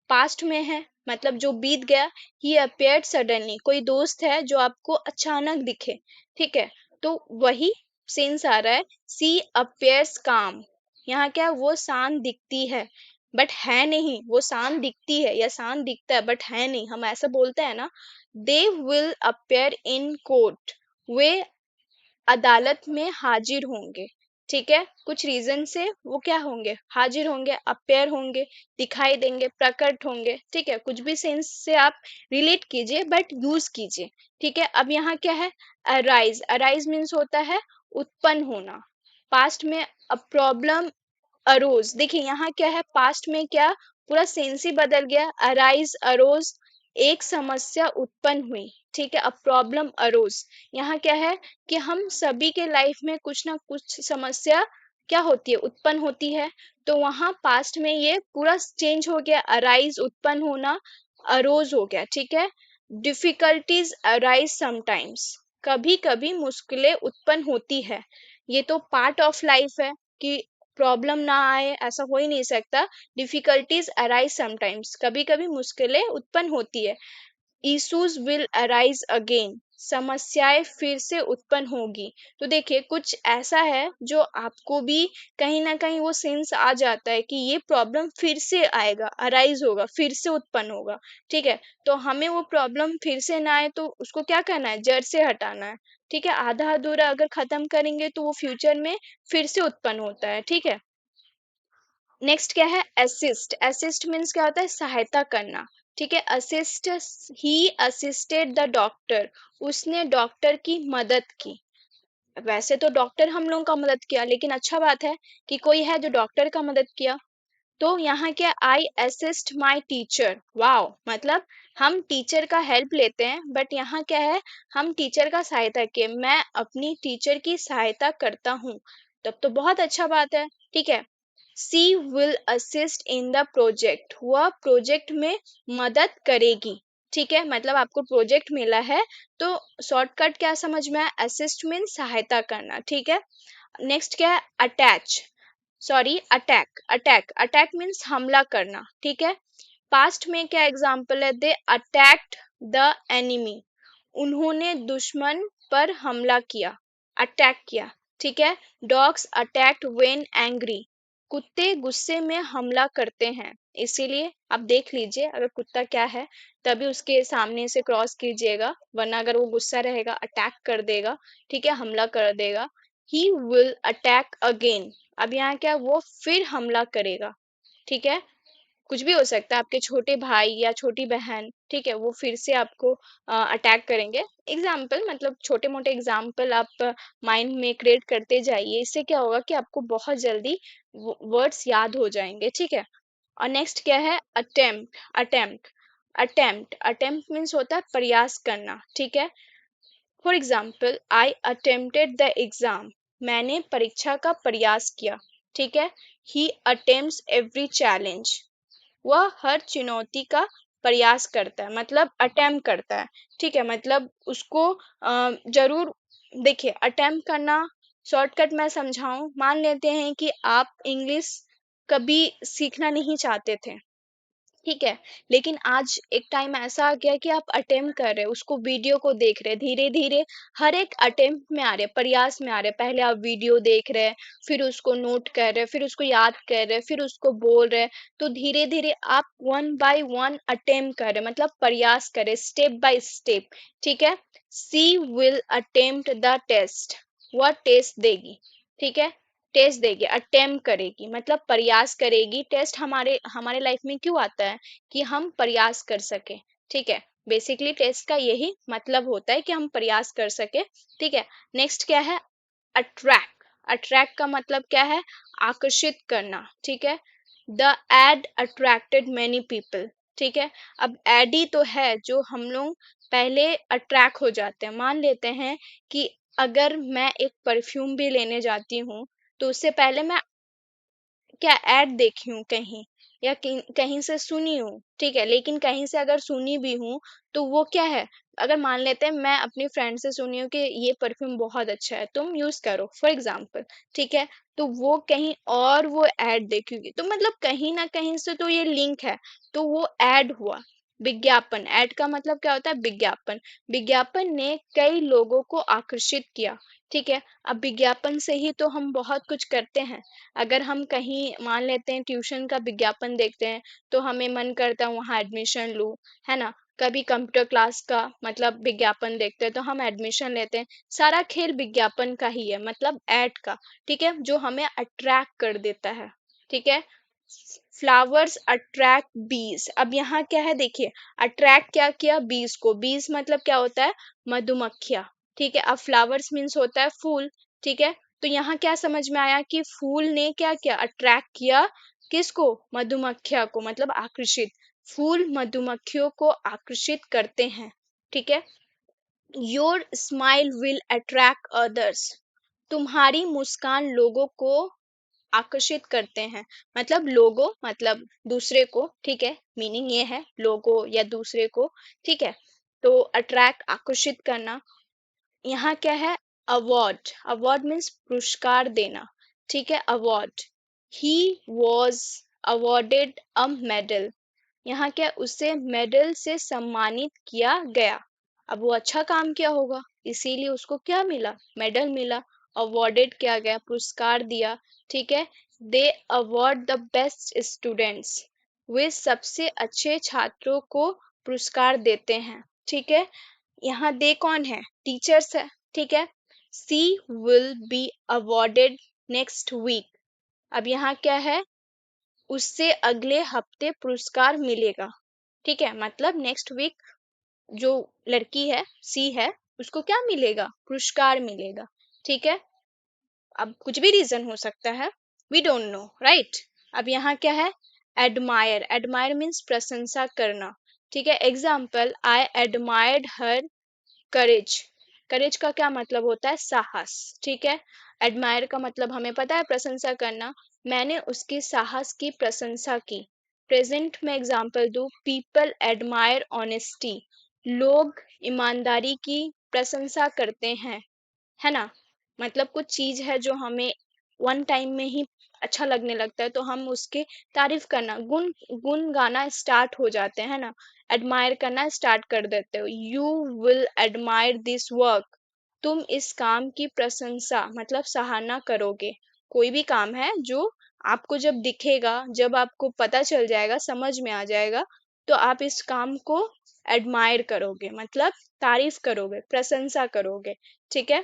पास्ट में है, मतलब जो बीत गया। ही अपेयर्ड सडनली, कोई दोस्त है जो आपको अचानक दिखे, ठीक है, तो वही सेंस आ रहा है। सी अपेयर्स काम, यहाँ क्या, वो शांत दिखती है बट है नहीं, वो शांत दिखती है या शांत दिखता है बट है नहीं, हम ऐसा बोलते हैं ना। They will appear in court, वे अदालत में हाजिर होंगे, ठीक है, कुछ रीजन से वो क्या होंगे, हाजिर होंगे, अपेयर होंगे, दिखाई देंगे, प्रकट होंगे, ठीक है, कुछ भी सेंस से आप रिलेट कीजिए बट यूज कीजिए, ठीक है। अब यहाँ क्या है, अराइज, अराइज मीन्स होता है उत्पन्न होना। पास्ट में अ प्रॉब्लम अरोज, देखिए यहाँ क्या है, पास्ट में क्या, पूरा सेंस ही बदल गया, अराइज, अरोज, एक समस्या उत्पन्न हुई, ठीक है। अब प्रॉब्लम अरोज, यहाँ क्या है कि हम सभी के लाइफ में कुछ ना कुछ समस्या क्या होती है, उत्पन्न होती है। तो वहां पास्ट में ये पूरा चेंज हो गया, अराइज उत्पन्न होना, अरोज हो गया, ठीक है। डिफिकल्टीज अराइज समटाइम्स, कभी कभी मुश्किलें उत्पन्न होती है, ये तो पार्ट ऑफ लाइफ है कि प्रॉब्लम ना आए ऐसा हो ही नहीं सकता। डिफिकल्टीज अराइज समटाइम्स, कभी कभी मुश्किलें उत्पन्न होती है। इश्यूज विल अराइज अगेन, समस्याएं फिर से उत्पन्न होगी। तो देखिए कुछ ऐसा है जो आपको भी कहीं ना कहीं वो सेंस आ जाता है कि ये प्रॉब्लम फिर से आएगा, अराइज होगा, फिर से उत्पन्न होगा, ठीक है। तो हमें वो प्रॉब्लम फिर से ना आए तो उसको क्या करना है, जड़ से हटाना है, ठीक है। आधा अधूरा अगर खत्म करेंगे तो वो फ्यूचर में फिर से उत्पन्न होता है, ठीक है। नेक्स्ट क्या है, असिस्ट, असिस्ट मीन्स क्या होता है, सहायता करना, ठीक है। Assist, he assisted the doctor, उसने डॉक्टर की मदद की। वैसे तो डॉक्टर हम लोगों का मदद किया, लेकिन अच्छा बात है कि कोई है जो डॉक्टर का मदद किया। तो यहाँ क्या, I assist my teacher, wow, मतलब हम टीचर का हेल्प लेते हैं बट यहाँ क्या है, हम टीचर का सहायता किए, मैं अपनी टीचर की सहायता करता हूँ, तब तो बहुत अच्छा बात है, ठीक है। She will assist in the project, वह प्रोजेक्ट में मदद करेगी, ठीक है, मतलब आपको प्रोजेक्ट मिला है तो शॉर्टकट क्या समझ में आया, असिस्ट मीन सहायता करना, ठीक है। नेक्स्ट क्या है, attach, sorry attack, attack, attack means हमला करना, ठीक है। पास्ट में क्या एग्जाम्पल है, दे अटैक्ड द एनिमी, उन्होंने दुश्मन पर हमला किया, अटैक किया, ठीक है। डॉग्स अटैक्ट व्हेन एंग्री, कुत्ते गुस्से में हमला करते हैं, इसीलिए आप देख लीजिए अगर कुत्ता क्या है तभी उसके सामने से क्रॉस कीजिएगा, वरना अगर वो गुस्सा रहेगा अटैक कर देगा, ठीक है, हमला कर देगा। ही विल अटैक अगेन, अब यहाँ क्या, वो फिर हमला करेगा, ठीक है। कुछ भी हो सकता है, आपके छोटे भाई या छोटी बहन, ठीक है, वो फिर से आपको अटैक करेंगे। एग्जाम्पल, मतलब छोटे मोटे एग्जाम्पल आप माइंड में क्रिएट करते जाइए, इससे क्या होगा कि आपको बहुत जल्दी वर्ड्स याद हो जाएंगे, ठीक है। और नेक्स्ट क्या है, attempt, attempt, attempt, attempt means होता है प्रयास करना, ठीक है। For example, I attempted the exam, मैंने परीक्षा का प्रयास किया, ठीक है। ही अटेम्प्ट्स एवरी चैलेंज, वह हर चुनौती का प्रयास करता है, मतलब अटेम्प्ट करता है, ठीक है, मतलब उसको जरूर, देखिए अटेम्प्ट करना, शॉर्टकट मैं समझाऊं, मान लेते हैं कि आप इंग्लिश कभी सीखना नहीं चाहते थे, ठीक है, लेकिन आज एक टाइम ऐसा आ गया कि आप अटेम्प्ट कर रहे हैं, उसको वीडियो को देख रहे हैं, धीरे धीरे हर एक अटेम्प्ट में आ रहे हैं, प्रयास में आ रहे हैं। पहले आप वीडियो देख रहे हैं, फिर उसको नोट कर रहे हैं, फिर उसको याद कर रहे हैं, फिर उसको बोल रहे हैं, तो धीरे धीरे आप वन बाय वन अटेम्प्ट कर रहे हैं, मतलब प्रयास कर रहे हैं, स्टेप बाय स्टेप, ठीक है। She will attempt the test, वह टेस्ट देगी, ठीक है, टेस्ट देगी, अटेम्प्ट करेगी, मतलब प्रयास करेगी। टेस्ट हमारे हमारे लाइफ में क्यों आता है, कि हम प्रयास कर सके, ठीक है। बेसिकली टेस्ट का यही मतलब होता है कि हम प्रयास कर सके, ठीक है। नेक्स्ट क्या है, अट्रैक्ट, अट्रैक्ट का मतलब क्या है, आकर्षित करना, ठीक है। The ad attracted many people, ठीक है। अब एड ही तो है जो हम लोग पहले अट्रैक्ट हो जाते हैं, मान लेते हैं कि अगर मैं एक परफ्यूम भी लेने जाती हूँ तो उससे पहले मैं क्या, ऐड देखी हूँ कहीं, या कहीं से सुनी हूँ, ठीक है, लेकिन कहीं से अगर सुनी भी हूँ तो वो क्या है, अगर मान लेते हैं मैं अपनी फ्रेंड से सुनी हूँ कि ये परफ्यूम बहुत अच्छा है, तुम यूज करो फॉर एग्जाम्पल, ठीक है, तो वो कहीं और वो ऐड देखेगी, तो मतलब कहीं ना कहीं से तो ये लिंक है, तो वो ऐड हुआ। विज्ञापन, ऐड का मतलब क्या होता है, विज्ञापन। विज्ञापन ने कई लोगों को आकर्षित किया, ठीक है। अब विज्ञापन से ही तो हम बहुत कुछ करते हैं। अगर हम कहीं मान लेते हैं ट्यूशन का विज्ञापन देखते हैं, तो हमें मन करता है वहाँ एडमिशन लूं, है ना। कभी कंप्यूटर क्लास का मतलब विज्ञापन देखते हैं तो हम एडमिशन लेते हैं। सारा खेल विज्ञापन का ही है, मतलब एड का, ठीक है, जो हमें अट्रैक्ट कर देता है, ठीक है। फ्लावर्स अट्रैक्ट बीज, अब यहाँ क्या है देखिए, अट्रैक्ट क्या किया, बीज को। बीज मतलब क्या होता है, मधुमक्खियाँ, ठीक है। अब फ्लावर्स मीन्स होता है फूल, ठीक है। तो यहाँ क्या समझ में आया कि फूल ने क्या किया, अट्रैक्ट किया किसको, मधुमक्खियों को, मतलब आकर्षित। फूल मधुमक्खियों को आकर्षित करते हैं, ठीक है। Your smile will attract others, तुम्हारी मुस्कान लोगों को आकर्षित करते हैं, मतलब लोगों मतलब दूसरे को, ठीक है, मीनिंग ये है लोगों या दूसरे को, ठीक है। तो अट्रैक्ट, आकर्षित करना। यहाँ क्या है, अवार्ड। अवार्ड मीन्स पुरस्कार देना, ठीक है, award. He was awarded a medal, यहाँ क्या, उसे मेडल से सम्मानित किया गया। अब वो अच्छा काम किया होगा, इसीलिए उसको क्या मिला, मेडल मिला। अवॉर्डेड किया गया, पुरस्कार दिया, ठीक है। दे अवार्ड द बेस्ट स्टूडेंट्स, वे सबसे अच्छे छात्रों को पुरस्कार देते हैं, ठीक है। यहाँ दे कौन है, टीचर्स है, ठीक है। She will be awarded next week, अब यहाँ क्या है, उससे अगले हफ्ते पुरस्कार मिलेगा, ठीक है, मतलब नेक्स्ट वीक जो लड़की है, सी है, उसको क्या मिलेगा, पुरस्कार मिलेगा, ठीक है। अब कुछ भी रीजन हो सकता है, वी डोंट नो, राइट। अब यहाँ क्या है, एडमायर। एडमायर मीन्स प्रशंसा करना, ठीक है। एग्जाम्पल, आई एडमायर्ड हर करेज। करेज का क्या मतलब होता है, साहस, ठीक है। एडमायर का मतलब हमें पता है, प्रशंसा करना। मैंने उसके साहस की प्रशंसा की। प्रेजेंट में एग्जाम्पल दो, पीपल एडमायर ऑनेस्टी, लोग ईमानदारी की प्रशंसा करते हैं, है ना। मतलब कुछ चीज है जो हमें वन टाइम में ही अच्छा लगने लगता है, तो हम उसके तारीफ करना, गुण गुण गाना स्टार्ट हो जाते हैं ना, एडमायर करना स्टार्ट कर देते हो। You will admire this work, तुम इस काम की प्रशंसा मतलब सराहना करोगे। कोई भी काम है जो आपको जब दिखेगा, जब आपको पता चल जाएगा, समझ में आ जाएगा, तो आप इस काम को एडमायर करोगे, मतलब तारीफ करोगे, प्रशंसा करोगे, ठीक है।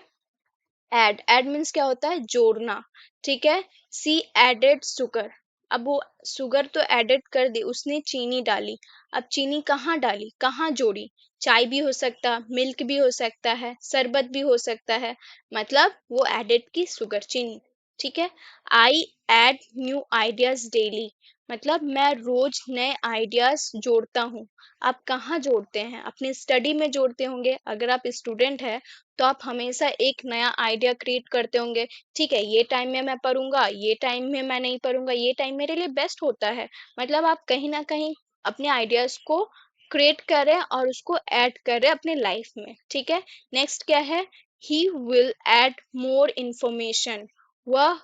ऐड, ऐड मीन्स क्या होता है, जोड़ना, ठीक है। सी एडेड सुगर, अब वो सुगर तो एडेड कर दी, उसने चीनी डाली। अब चीनी कहाँ डाली, कहाँ जोड़ी, चाय भी हो सकता, मिल्क भी हो सकता है, शरबत भी हो सकता है, मतलब वो एडेड की सुगर, चीनी, ठीक है। आई एड न्यू आइडियाज डेली, मतलब मैं रोज नए आइडियाज जोड़ता हूँ। आप कहाँ जोड़ते हैं, अपने स्टडी में जोड़ते होंगे, अगर आप स्टूडेंट है तो आप हमेशा एक नया आइडिया क्रिएट करते होंगे, ठीक है, ये टाइम में मैं पढ़ूंगा, ये टाइम में मैं नहीं पढ़ूंगा, ये टाइम मेरे लिए बेस्ट होता है। मतलब आप कहीं ना कहीं अपने आइडियाज को क्रिएट कर रहे हैं और उसको ऐड कर रहे हैं अपने लाइफ में, ठीक है। नेक्स्ट क्या है, he will add more information, वह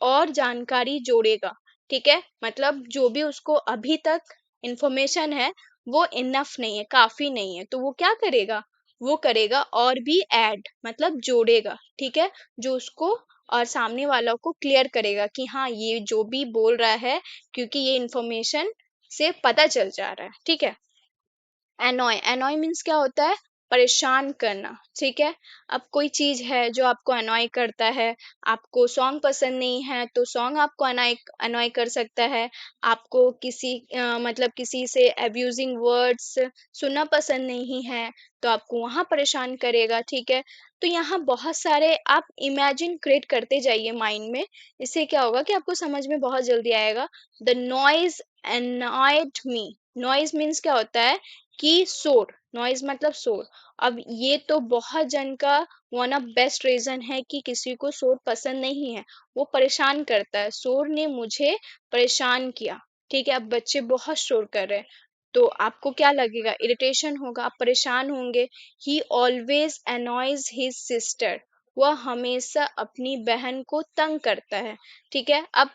और जानकारी जोड़ेगा, ठीक है। मतलब जो भी उसको अभी तक इंफॉर्मेशन है वो इनफ नहीं है, काफी नहीं है, तो वो क्या करेगा, वो करेगा और भी ऐड मतलब जोड़ेगा, ठीक है, जो उसको और सामने वालों को क्लियर करेगा कि हाँ ये जो भी बोल रहा है, क्योंकि ये इंफॉर्मेशन से पता चल जा रहा है, ठीक है। एनॉय, एनॉय मीन्स क्या होता है, परेशान करना, ठीक है। अब कोई चीज है जो आपको अनॉय करता है, आपको सॉन्ग पसंद नहीं है तो सॉन्ग आपको अनॉय अनॉय कर सकता है। आपको किसी मतलब किसी से अब्यूजिंग वर्ड्स सुनना पसंद नहीं है तो आपको वहां परेशान करेगा, ठीक है। तो यहाँ बहुत सारे आप इमेजिन क्रिएट करते जाइए माइंड में, इससे क्या होगा कि आपको समझ में बहुत जल्दी आएगा। The noise annoyed me, noise means क्या होता है कि शोर, नॉइज मतलब शोर। अब ये तो बहुत जन का वन ऑफ बेस्ट रीजन है कि किसी को शोर पसंद नहीं है, वो परेशान करता है, शोर ने मुझे परेशान किया, ठीक है, अब बच्चे बहुत शोर कर रहे हैं, तो आपको क्या लगेगा? इरिटेशन होगा, आप परेशान होंगे। ही ऑलवेज annoys his sister, वह हमेशा अपनी बहन को तंग करता है। ठीक है, अब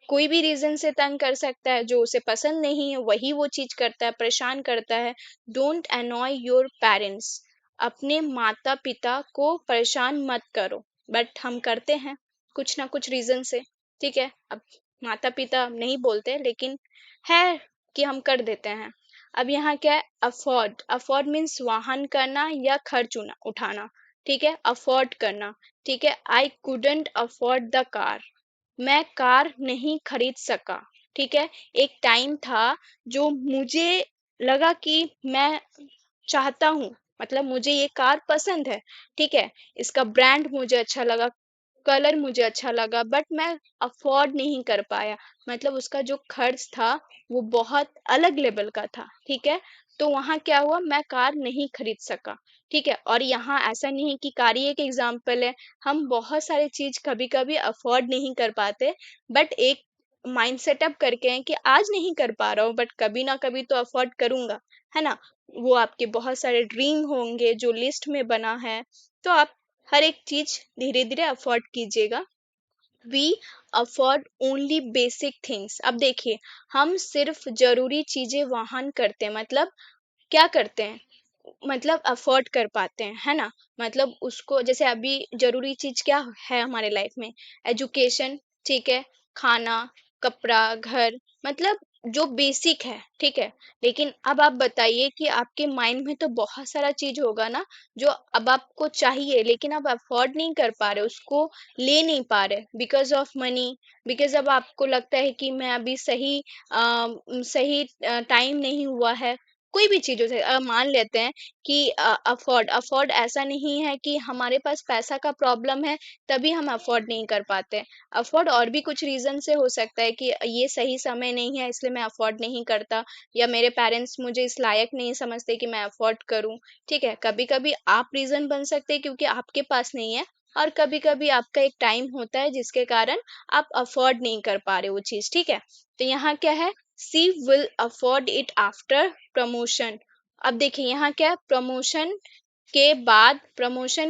कोई भी रीजन से तंग कर सकता है, जो उसे पसंद नहीं है वही वो चीज करता है, परेशान करता है। डोंट annoy योर पेरेंट्स, अपने माता पिता को परेशान मत करो। बट हम करते हैं कुछ ना कुछ रीजन से। ठीक है, अब माता पिता नहीं बोलते, लेकिन है कि हम कर देते हैं। अब यहाँ क्या है? अफोर्ड, अफोर्ड मीन्स वाहन करना या खर्च उठाना। ठीक है, अफोर्ड करना। ठीक है, I couldn't afford the car, मैं कार नहीं खरीद सका। ठीक है, एक टाइम था जो मुझे लगा कि मैं चाहता हूँ, मतलब मुझे ये कार पसंद है। ठीक है, इसका ब्रांड मुझे अच्छा लगा, कलर मुझे अच्छा लगा, बट मैं अफोर्ड नहीं कर पाया। मतलब उसका जो खर्च था वो बहुत अलग लेवल का था। ठीक है, तो वहां क्या हुआ? मैं कार नहीं खरीद सका। ठीक है, और यहाँ ऐसा नहीं है कि कार ही एक एग्जाम्पल है, हम बहुत सारे चीज कभी कभी अफोर्ड नहीं कर पाते, बट एक माइंड सेटअप करके हैं कि आज नहीं कर पा रहा हूँ, बट कभी ना कभी तो अफोर्ड करूंगा, है ना? वो आपके बहुत सारे ड्रीम होंगे जो लिस्ट में बना है, तो आप हर एक चीज धीरे धीरे अफोर्ड कीजिएगा। We afford only basic things. अब देखिए, हम सिर्फ जरूरी चीजें वाहन करते हैं, मतलब क्या करते हैं? मतलब अफोर्ड कर पाते हैं, है ना? मतलब उसको, जैसे अभी जरूरी चीज क्या है हमारे लाइफ में? एजुकेशन। ठीक है, खाना, कपड़ा, घर, मतलब जो बेसिक है। ठीक है, लेकिन अब आप बताइए कि आपके माइंड में तो बहुत सारा चीज होगा ना, जो अब आपको चाहिए लेकिन आप अफोर्ड नहीं कर पा रहे, उसको ले नहीं पा रहे, बिकॉज ऑफ मनी। बिकॉज अब आपको लगता है कि मैं अभी सही टाइम नहीं हुआ है। कोई भी चीज हो सकती है, मान लेते हैं कि अफोर्ड, अफोर्ड ऐसा नहीं है कि हमारे पास पैसा का प्रॉब्लम है तभी हम अफोर्ड नहीं कर पाते। अफोर्ड और भी कुछ रीजन से हो सकता है कि ये सही समय नहीं है इसलिए मैं अफोर्ड नहीं करता, या मेरे पेरेंट्स मुझे इस लायक नहीं समझते कि मैं अफोर्ड करूं। ठीक है, कभी कभी आप रीजन बन सकते हैं क्योंकि आपके पास नहीं है, और कभी कभी आपका एक टाइम होता है जिसके कारण आप अफोर्ड नहीं कर पा रहे वो चीज। ठीक है, तो यहाँ क्या है? She will afford it after promotion. अब देखिए यहाँ क्या है? प्रमोशन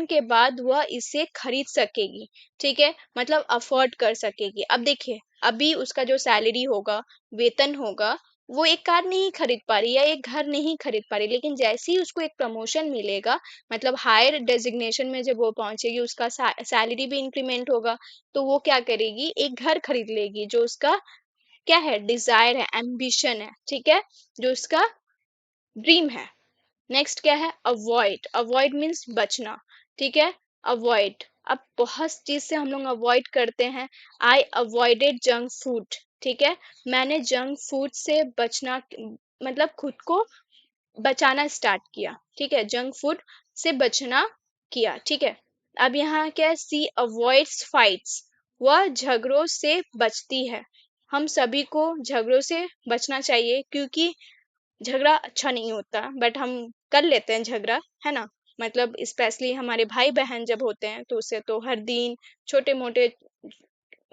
के बाद वह इसे खरीद सकेगी। ठीक है, मतलब अफोर्ड कर सकेगी। अब देखिए, अभी उसका जो सैलरी होगा, वेतन होगा, वो एक कार नहीं खरीद पा रही या एक घर नहीं खरीद पा रही, लेकिन जैसे ही उसको एक प्रमोशन मिलेगा, मतलब हायर डेजिग्नेशन में जब वो पहुंचेगी, उसका सैलरी भी इंक्रीमेंट होगा, तो वो क्या करेगी? एक घर खरीद लेगी, जो उसका क्या है? डिजायर है, एम्बिशन है। ठीक है, जो उसका ड्रीम है। नेक्स्ट क्या है? अवॉइड, अवॉइड मीन्स बचना। ठीक है, अवॉइड, अब बहुत चीज से हम लोग अवॉइड करते हैं। आई अवॉइडेड जंक फूड। ठीक है, मैंने जंक फूड से बचना, मतलब खुद को बचाना स्टार्ट किया। ठीक है, जंक फूड से बचना किया। ठीक है, अब यहाँ क्या है? सी अवॉइड्स फाइट्स, वह झगड़ों से बचती है। हम सभी को झगड़ों से बचना चाहिए, क्योंकि झगड़ा अच्छा नहीं होता, बट हम कर लेते हैं झगड़ा, है ना? मतलब स्पेशली हमारे भाई बहन जब होते हैं तो उससे तो हर दिन छोटे मोटे,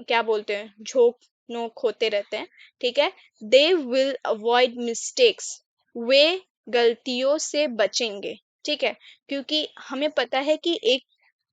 क्या बोलते हैं, झोंक नोक होते रहते हैं। ठीक है, दे विल अवॉइड मिस्टेक्स, वे गलतियों से बचेंगे। ठीक है, क्योंकि हमें पता है कि एक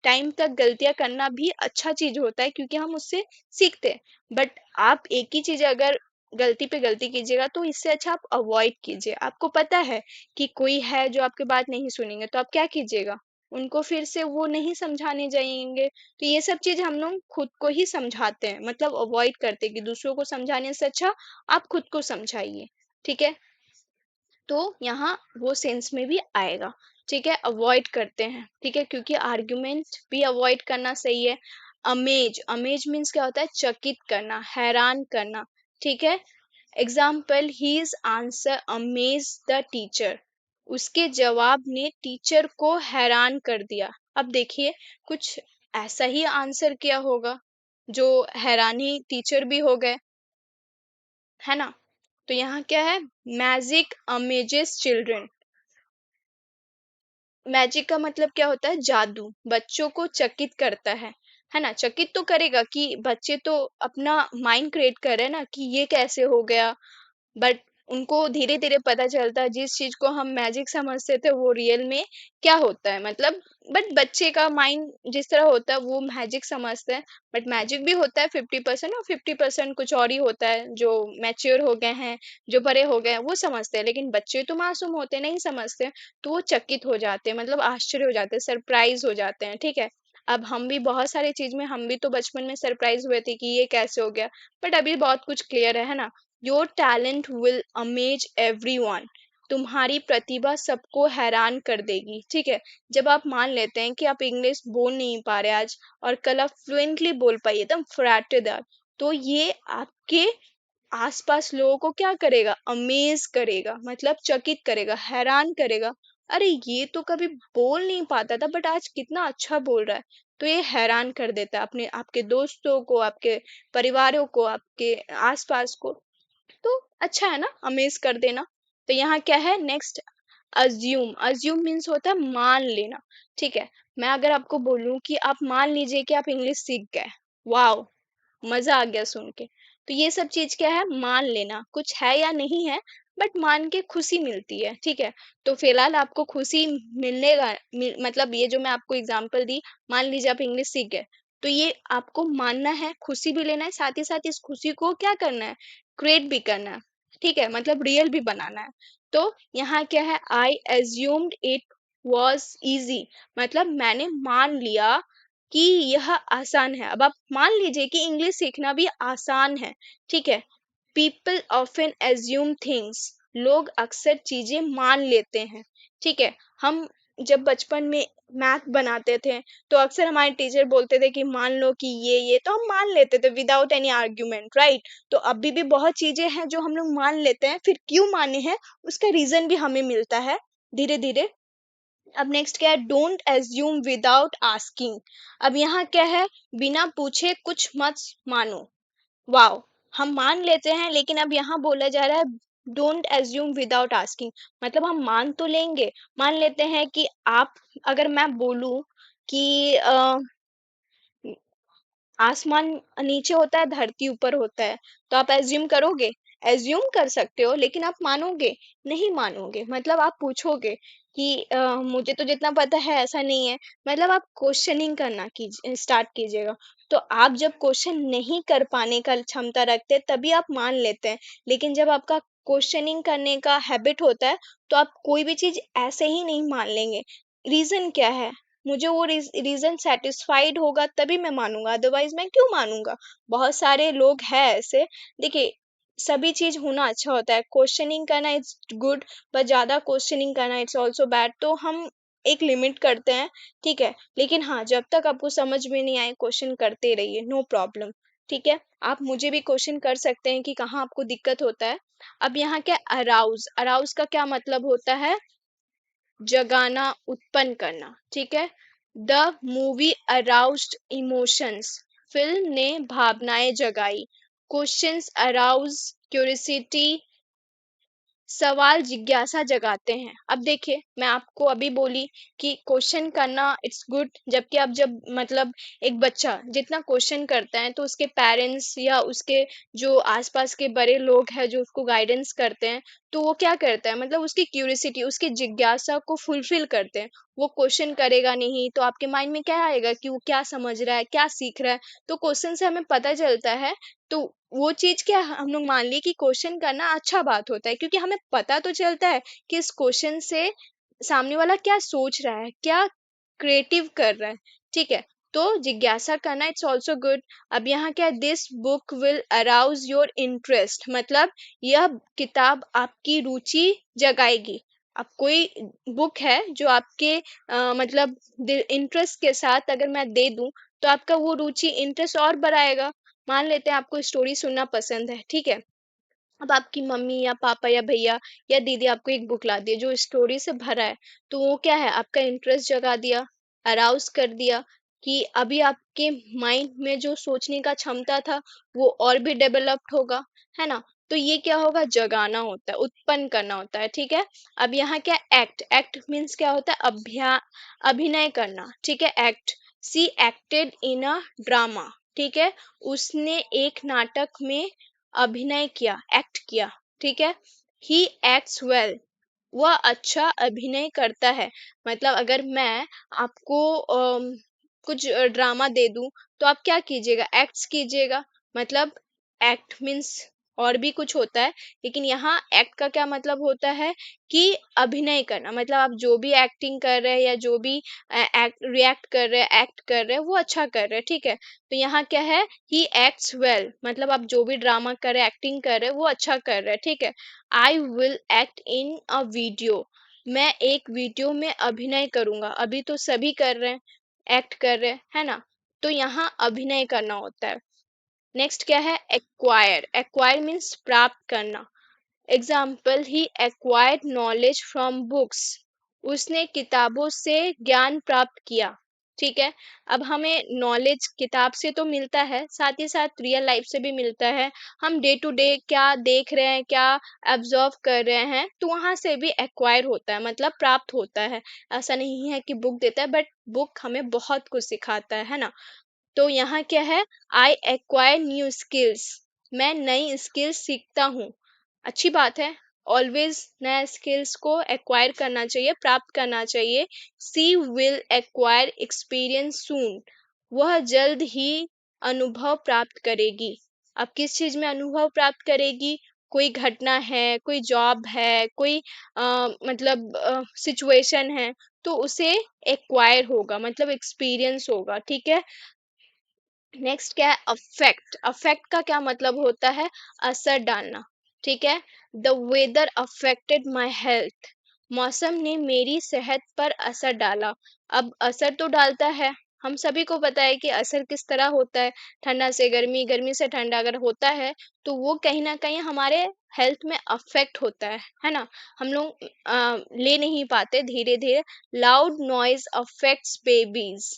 टाइम तक गलतियां करना भी अच्छा चीज होता है, क्योंकि हम उससे सीखते हैं। बट आप एक ही चीज अगर गलती पे गलती कीजिएगा, तो इससे अच्छा आप अवॉइड कीजिए। आपको पता है कि कोई है जो आपके बात नहीं सुनेंगे, तो आप क्या कीजिएगा? उनको फिर से वो नहीं समझाने जाएंगे। तो ये सब चीज हम लोग खुद को ही समझाते हैं, मतलब अवॉइड करते हैं, कि दूसरों को समझाने से अच्छा आप खुद को समझाइए। ठीक है, तो यहाँ वो सेंस में भी आएगा। ठीक है, अवॉइड करते हैं। ठीक है, क्योंकि आर्ग्यूमेंट भी अवॉइड करना सही है। अमेज, अमेज मीन्स क्या होता है? चकित करना, हैरान करना। ठीक है, example, his answer amaze the teacher, उसके जवाब ने टीचर को हैरान कर दिया। अब देखिए, कुछ ऐसा ही आंसर किया होगा जो हैरानी टीचर भी हो गए, है ना? तो यहाँ क्या है? Magic amazes children. मैजिक का मतलब क्या होता है? जादू, बच्चों को चकित करता है ना? चकित तो करेगा, कि बच्चे तो अपना माइंड क्रिएट कर रहे हैं ना, कि ये कैसे हो गया, बट उनको धीरे धीरे पता चलता है जिस चीज को हम मैजिक समझते थे वो रियल में क्या होता है, मतलब बट बच्चे का माइंड जिस तरह होता है वो मैजिक समझते हैं। बट मैजिक भी होता है 50% और 50% कुछ और ही होता है, जो मैच्योर हो गए हैं, जो बड़े हो गए हैं वो समझते हैं, लेकिन बच्चे तो मासूम होते हैं, नहीं समझते। तो वो चकित हो जाते हैं, मतलब आश्चर्य हो जाते हैं, सरप्राइज हो जाते हैं, ठीक है। अब हम भी बहुत सारी चीज में, हम भी तो बचपन में सरप्राइज हुए थे कि ये कैसे हो गया। बट अभी बहुत कुछ क्लियर है ना। Your talent will amaze everyone. तुम्हारी प्रतिभा सबको हैरान कर देगी, ठीक है। जब आप मान लेते हैं कि आप इंग्लिश बोल नहीं पा रहे आज, और कल आप फ्लुएंटली बोल पाइए एकदम फराटेदार, तो ये आपके आसपास लोगों को क्या करेगा, अमेज करेगा, मतलब चकित करेगा, हैरान करेगा। अरे ये तो कभी बोल नहीं पाता था बट आज कितना अच्छा बोल रहा है। तो ये हैरान कर देता है अपने, आपके दोस्तों को, आपके परिवारों को, आपके आसपास को। तो अच्छा है ना अमेज कर देना। तो यहाँ क्या है नेक्स्ट, अज्यूम। अज्यूम मीन्स होता है मान लेना, ठीक है। मैं अगर आपको बोलूं कि आप मान लीजिए कि आप इंग्लिश सीख गए, वाओ, मजा आ गया सुन के। तो ये सब चीज क्या है, मान लेना, कुछ है या नहीं है, बट मान के खुशी मिलती है, ठीक है। तो फिलहाल आपको खुशी मिलने का मतलब ये जो मैं आपको एग्जांपल दी, मान लीजिए आप इंग्लिश सीख गए, तो ये आपको मानना है, खुशी भी लेना है, साथ ही साथ इस खुशी को क्या करना है, क्रिएट भी करना है, ठीक है, मतलब रियल भी बनाना है। तो यहाँ क्या है, आई एज्यूम्ड इट वॉज इजी, मतलब मैंने मान लिया कि यह आसान है। अब आप मान लीजिए कि इंग्लिश सीखना भी आसान है, ठीक है। पीपल ऑफन एज्यूम थिंग्स, लोग अक्सर चीजें मान लेते हैं, ठीक है। हम जब बचपन में मैथ बनाते थे, तो अक्सर हमारे टीचर बोलते थे कि मान लो कि ये तो हम मान लेते थे विदाउट एनी आर्ग्यूमेंट, राइट। तो अभी भी बहुत चीजें हैं जो हम लोग मान लेते हैं, फिर क्यों माने हैं उसका रीजन भी हमें मिलता है धीरे धीरे। अब नेक्स्ट क्या है, डोंट एज्यूम विदाउट आस्किंग। अब यहाँ क्या है, बिना पूछे कुछ मत मानो। वाओ, हम मान लेते हैं, लेकिन अब यहाँ बोला जा रहा है डोंट एज्यूम विदाउट आस्किंग, मतलब हम मान तो लेंगे। मान लेते हैं कि आप, अगर मैं बोलूं कि आसमान नीचे होता है, धरती ऊपर होता है, तो आप एज्यूम करोगे, एज्यूम कर सकते हो, लेकिन आप मानोगे, नहीं मानोगे, मतलब आप पूछोगे कि मुझे तो जितना पता है ऐसा नहीं है, मतलब आप क्वेश्चनिंग करना कीजिए, स्टार्ट कीजिएगा। तो आप जब क्वेश्चन नहीं कर पाने का क्षमता रखते हैं, तभी आप मान लेते हैं। लेकिन जब आपका क्वेश्चनिंग करने का हैबिट होता है, तो आप कोई भी चीज ऐसे ही नहीं मान लेंगे। रीजन क्या है, मुझे वो रीजन सेटिस्फाइड होगा तभी मैं मानूंगा, अदरवाइज मैं क्यों मानूंगा। बहुत सारे लोग हैं ऐसे। देखिए, सभी चीज होना अच्छा होता है, क्वेश्चनिंग करना इट्स गुड, पर ज्यादा क्वेश्चनिंग करना इट्स ऑल्सो बैड। तो हम एक लिमिट करते हैं, ठीक है। लेकिन हाँ, जब तक आपको समझ में नहीं आए क्वेश्चन करते रहिए, नो प्रॉब्लम, ठीक है। आप मुझे भी क्वेश्चन कर सकते हैं कि कहाँ आपको दिक्कत होता है। अब यहाँ क्या, अराउज, अराउज का क्या मतलब होता है, जगाना, उत्पन्न करना, ठीक है। The movie aroused emotions, film ने भावनाएं जगाई। क्वेश्चंस अराउज क्यूरियोसिटी, सवाल जिज्ञासा जगाते हैं। अब देखिए, मैं आपको अभी बोली कि क्वेश्चन करना इट्स गुड, जबकि अब जब मतलब एक बच्चा जितना क्वेश्चन करता है, तो उसके पेरेंट्स या उसके जो आसपास के बड़े लोग हैं जो उसको गाइडेंस करते हैं, तो वो क्या करता है, मतलब उसकी क्यूरियोसिटी, उसकी जिज्ञासा को फुलफिल करते हैं। वो क्वेश्चन करेगा नहीं तो आपके माइंड में क्या आएगा कि वो क्या समझ रहा है, क्या सीख रहा है। तो क्वेश्चन से हमें पता चलता है। तो वो चीज क्या, हम लोग मान लिए कि क्वेश्चन करना अच्छा बात होता है, क्योंकि हमें पता तो चलता है कि इस क्वेश्चन से सामने वाला क्या सोच रहा है, क्या क्रिएटिव कर रहा है, ठीक है। तो जिज्ञासा करना इट्स ऑल्सो गुड। अब यहाँ क्या, this book will arouse your interest, मतलब यह किताब आपकी रुचि जगाएगी। अब कोई बुक है जो आपके मतलब इंटरेस्ट के साथ अगर मैं दे दूं, तो आपका वो रुचि, इंटरेस्ट और बढ़ाएगा। मान लेते हैं आपको स्टोरी सुनना पसंद है, ठीक है। अब आपकी मम्मी या पापा या भैया या दीदी आपको एक बुक ला दिए जो स्टोरी से भरा है, तो वो क्या है, आपका इंटरेस्ट जगा दिया, अराउज कर दिया, कि अभी आपके माइंड में जो सोचने का क्षमता था वो और भी डेवलप्ड होगा, है ना। तो ये क्या होगा, जगाना होता है, उत्पन्न करना होता है, ठीक है। अब यहाँ क्या, एक्ट, एक्ट मीन्स क्या होता है, अभिनय करना, ठीक है। Act, she acted in a drama, ठीक है। उसने एक नाटक में अभिनय किया, एक्ट किया। ठीक है। ही एक्ट्स वेल, वह अच्छा अभिनय करता है। मतलब अगर मैं आपको कुछ ड्रामा दे दूं तो आप क्या कीजिएगा, एक्ट्स कीजिएगा। मतलब एक्ट मीन्स और भी कुछ होता है, लेकिन यहाँ एक्ट का क्या मतलब होता है कि अभिनय करना। मतलब आप जो भी एक्टिंग कर रहे हैं या जो भी एक्ट रिएक्ट कर रहे हैं, एक्ट कर रहे हैं, वो अच्छा कर रहे हैं, ठीक है। तो यहाँ क्या है, ही एक्ट्स वेल, मतलब आप जो भी ड्रामा कर रहे हैं, एक्टिंग कर रहे हैं, वो अच्छा कर रहे हैं, ठीक है। I will act in a video, मैं एक वीडियो में अभिनय करूंगा। अभी तो सभी कर रहे हैं, एक्ट कर रहे हैं, है ना। तो यहाँ अभिनय करना होता है। नेक्स्ट क्या है, एक्वायर। एक्वायर मीन्स प्राप्त करना। Example, he acquired knowledge from books, उसने किताबों से ज्ञान प्राप्त किया, ठीक है। अब हमें नॉलेज किताब से तो मिलता है, साथ ही साथ रियल लाइफ से भी मिलता है। हम डे टू डे क्या देख रहे हैं, क्या ऑब्जर्व कर रहे हैं, तो वहां से भी एक्वायर होता है, मतलब प्राप्त होता है। ऐसा नहीं है कि बुक देता है, बट बुक हमें बहुत कुछ सिखाता है ना। तो यहाँ क्या है, आई एक्वायर न्यू स्किल्स, मैं नई स्किल्स सीखता हूँ। अच्छी बात है, ऑलवेज नया स्किल्स को एक्वायर करना चाहिए, प्राप्त करना चाहिए। सी विल एक्वायर एक्सपीरियंस सून, वह जल्द ही अनुभव प्राप्त करेगी। अब किस चीज में अनुभव प्राप्त करेगी, कोई घटना है, कोई जॉब है, कोई मतलब सिचुएशन है, तो उसे एक्वायर होगा, मतलब एक्सपीरियंस होगा, ठीक है। नेक्स्ट क्या है, अफेक्ट। अफेक्ट का क्या मतलब होता है, असर डालना, ठीक है। The weather affected my health, मौसम ने मेरी सेहत पर असर डाला। अब असर तो डालता है, हम सभी को पता है कि असर किस तरह होता है। ठंडा से गर्मी, गर्मी से ठंडा अगर होता है तो वो कहीं ना कहीं हमारे हेल्थ में अफेक्ट होता है ना। हम लोग ले नहीं पाते धीरे धीरे। लाउड नॉइज अफेक्ट्स बेबीज,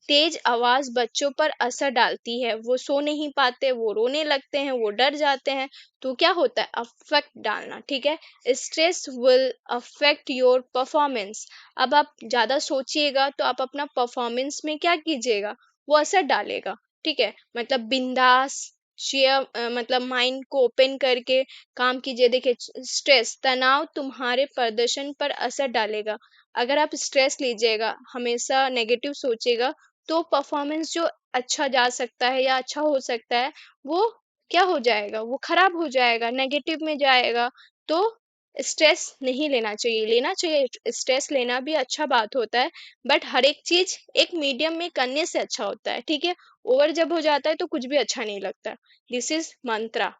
तेज आवाज बच्चों पर असर डालती है, वो सो नहीं पाते, वो रोने लगते हैं, वो डर जाते हैं। तो क्या होता है, अफेक्ट डालना, ठीक है। Stress will affect your performance, अब आप ज्यादा सोचिएगा तो आप अपना परफॉर्मेंस में क्या कीजिएगा, वो असर डालेगा, ठीक है। मतलब बिंदास शेयर, मतलब माइंड को ओपन करके काम कीजिए। देखिए, स्ट्रेस तनाव तुम्हारे प्रदर्शन पर असर डालेगा। अगर आप स्ट्रेस लीजिएगा, हमेशा नेगेटिव सोचिएगा, तो परफॉर्मेंस जो अच्छा जा सकता है या अच्छा हो सकता है, वो क्या हो जाएगा, वो खराब हो जाएगा, नेगेटिव में जाएगा। तो स्ट्रेस नहीं लेना चाहिए, लेना चाहिए स्ट्रेस, लेना भी अच्छा बात होता है, बट हर एक चीज एक मीडियम में करने से अच्छा होता है, ठीक है। ओवर जब हो जाता है तो कुछ भी अच्छा नहीं लगता। दिस इज मंत्रा।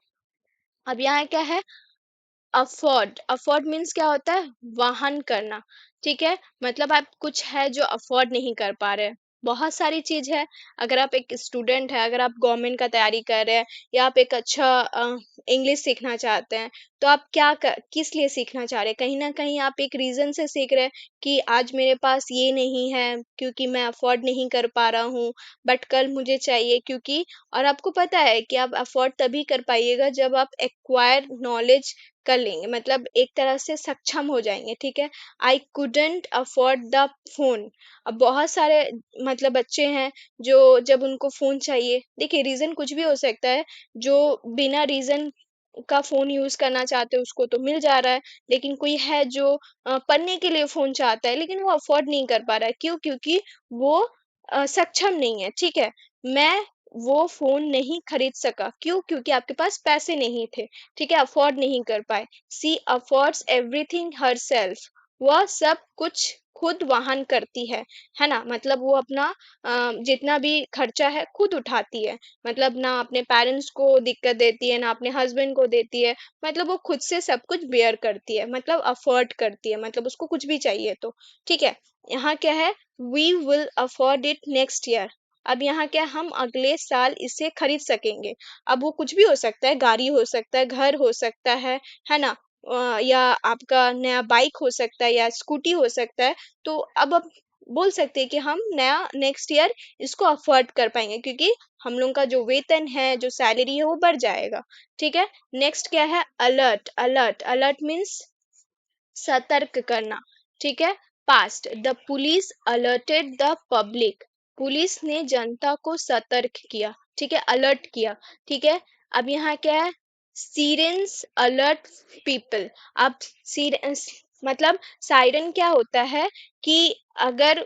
अब यहाँ क्या है, अफोर्ड। अफोर्ड मीन्स क्या होता है, वाहन करना, ठीक है। मतलब आप कुछ है जो अफोर्ड नहीं कर पा रहे हैं। बहुत सारी चीज है। अगर आप एक स्टूडेंट है, अगर आप गवर्नमेंट का तैयारी कर रहे हैं, या आप एक अच्छा इंग्लिश सीखना चाहते हैं, तो आप किस लिए सीखना चाह रहे हैं, कहीं ना कहीं आप एक रीजन से सीख रहे हैं कि आज मेरे पास ये नहीं है क्योंकि मैं अफोर्ड नहीं कर पा रहा हूँ, बट कल मुझे चाहिए क्योंकि। और आपको पता है कि आप अफोर्ड तभी कर पाइएगा जब आप एक्वायर नॉलेज कर लेंगे, मतलब एक तरह से सक्षम हो जाएंगे, ठीक है। I couldn't afford the phone. अब बहुत सारे मतलब बच्चे हैं जो जब उनको फोन चाहिए, देखिए रीजन कुछ भी हो सकता है, जो बिना रीजन का फोन यूज करना चाहते हैं उसको तो मिल जा रहा है, लेकिन कोई है जो पढ़ने के लिए फोन चाहता है लेकिन वो अफोर्ड नहीं कर पा रहा है, क्यों, क्योंकि वो सक्षम नहीं है, ठीक है। मैं वो फोन नहीं खरीद सका, क्यों, क्योंकि आपके पास पैसे नहीं थे, ठीक है, अफोर्ड नहीं कर पाए। सी अफोर्ड्स एवरीथिंग हरसेल्फ, वह सब कुछ खुद वहन करती है ना। मतलब वो अपना जितना भी खर्चा है खुद उठाती है। मतलब ना अपने पेरेंट्स को दिक्कत देती है, ना अपने हस्बैंड को देती है। मतलब वो खुद से सब कुछ बेयर करती है, मतलब अफोर्ड करती है, मतलब उसको कुछ भी चाहिए तो, ठीक है। यहाँ क्या है, we will afford it next year. अब यहाँ क्या, हम अगले साल इसे खरीद सकेंगे। अब वो कुछ भी हो सकता है, गाड़ी हो सकता है, घर हो सकता है ना। या आपका नया बाइक हो सकता है या स्कूटी हो सकता है। तो अब आप बोल सकते हैं कि हम नया नेक्स्ट ईयर इसको अफोर्ड कर पाएंगे, क्योंकि हम लोग का जो वेतन है, जो सैलरी है, वो बढ़ जाएगा, ठीक है। नेक्स्ट क्या है, अलर्ट। अलर्ट, अलर्ट मीन्स सतर्क करना, ठीक है। Past, the police alerted the public, police ने जनता को सतर्क किया, ठीक है, अलर्ट किया, ठीक है। अब यहाँ क्या है, सीरेंस अलर्ट पीपल। अब सीरेंस मतलब सायरन क्या होता है कि अगर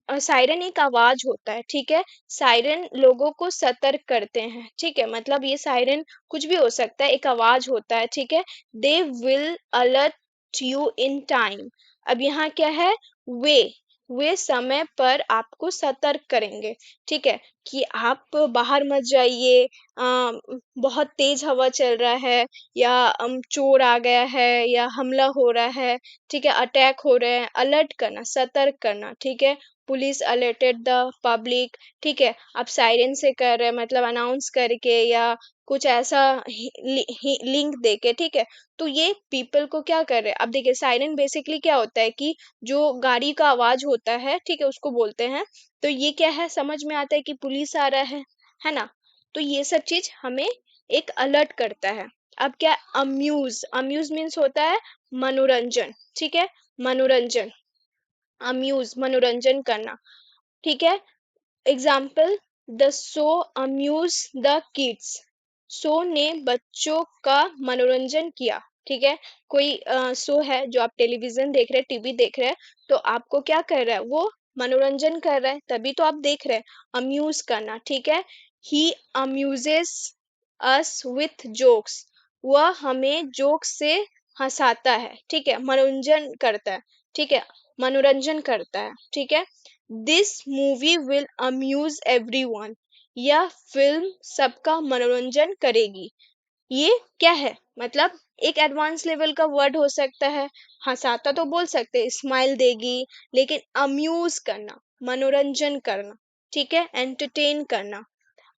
सायरन एक आवाज होता है, ठीक है। सायरन लोगों को सतर्क करते हैं, ठीक है। मतलब ये सायरन कुछ भी हो सकता है, एक आवाज होता है, ठीक है। They will alert you in time. अब यहाँ क्या है, वे वे समय पर आपको सतर्क करेंगे, ठीक है। कि आप बाहर मत जाइए, बहुत तेज हवा चल रहा है, या चोर आ गया है, या हमला हो रहा है, ठीक है, अटैक हो रहे हैं। अलर्ट करना, सतर्क करना, ठीक है। पुलिस अलर्टेड द पब्लिक, ठीक है। आप सायरन से कर रहे हैं मतलब अनाउंस करके, या कुछ ऐसा लिंक देके, ठीक है। तो ये पीपल को क्या कर रहे हैं, अब देखिए सायरन बेसिकली क्या होता है कि जो गाड़ी का आवाज होता है, ठीक है, उसको बोलते हैं। तो ये क्या है, समझ में आता है कि पुलिस आ रहा है ना। तो ये सब चीज हमें एक अलर्ट करता है। अब क्या, अम्यूज, अम्यूज मीन्स होता है मनोरंजन, ठीक है। मनोरंजन, अम्यूज मनोरंजन करना, ठीक है। Example, the show amuse the kids. Show ने बच्चों का मनोरंजन किया, ठीक है। कोई शो है जो आप टेलीविजन देख रहे हैं, टीवी देख रहे हैं, तो आपको क्या कर रहा है, वो मनोरंजन कर रहा है, तभी तो आप देख रहे हैं। अम्यूज करना, ठीक है। ही अम्यूजेस अस विथ जोक्स। वह हमें जोक से हंसाता है, ठीक है, मनोरंजन करता है, ठीक है, मनोरंजन करता है, ठीक है। This movie will amuse everyone. यह फिल्म सबका मनोरंजन करेगी। ये क्या है, मतलब एक एडवांस लेवल का वर्ड हो सकता है। हंसाता तो बोल सकते हैं, स्माइल देगी, लेकिन अम्यूज करना, मनोरंजन करना, ठीक है, एंटरटेन करना।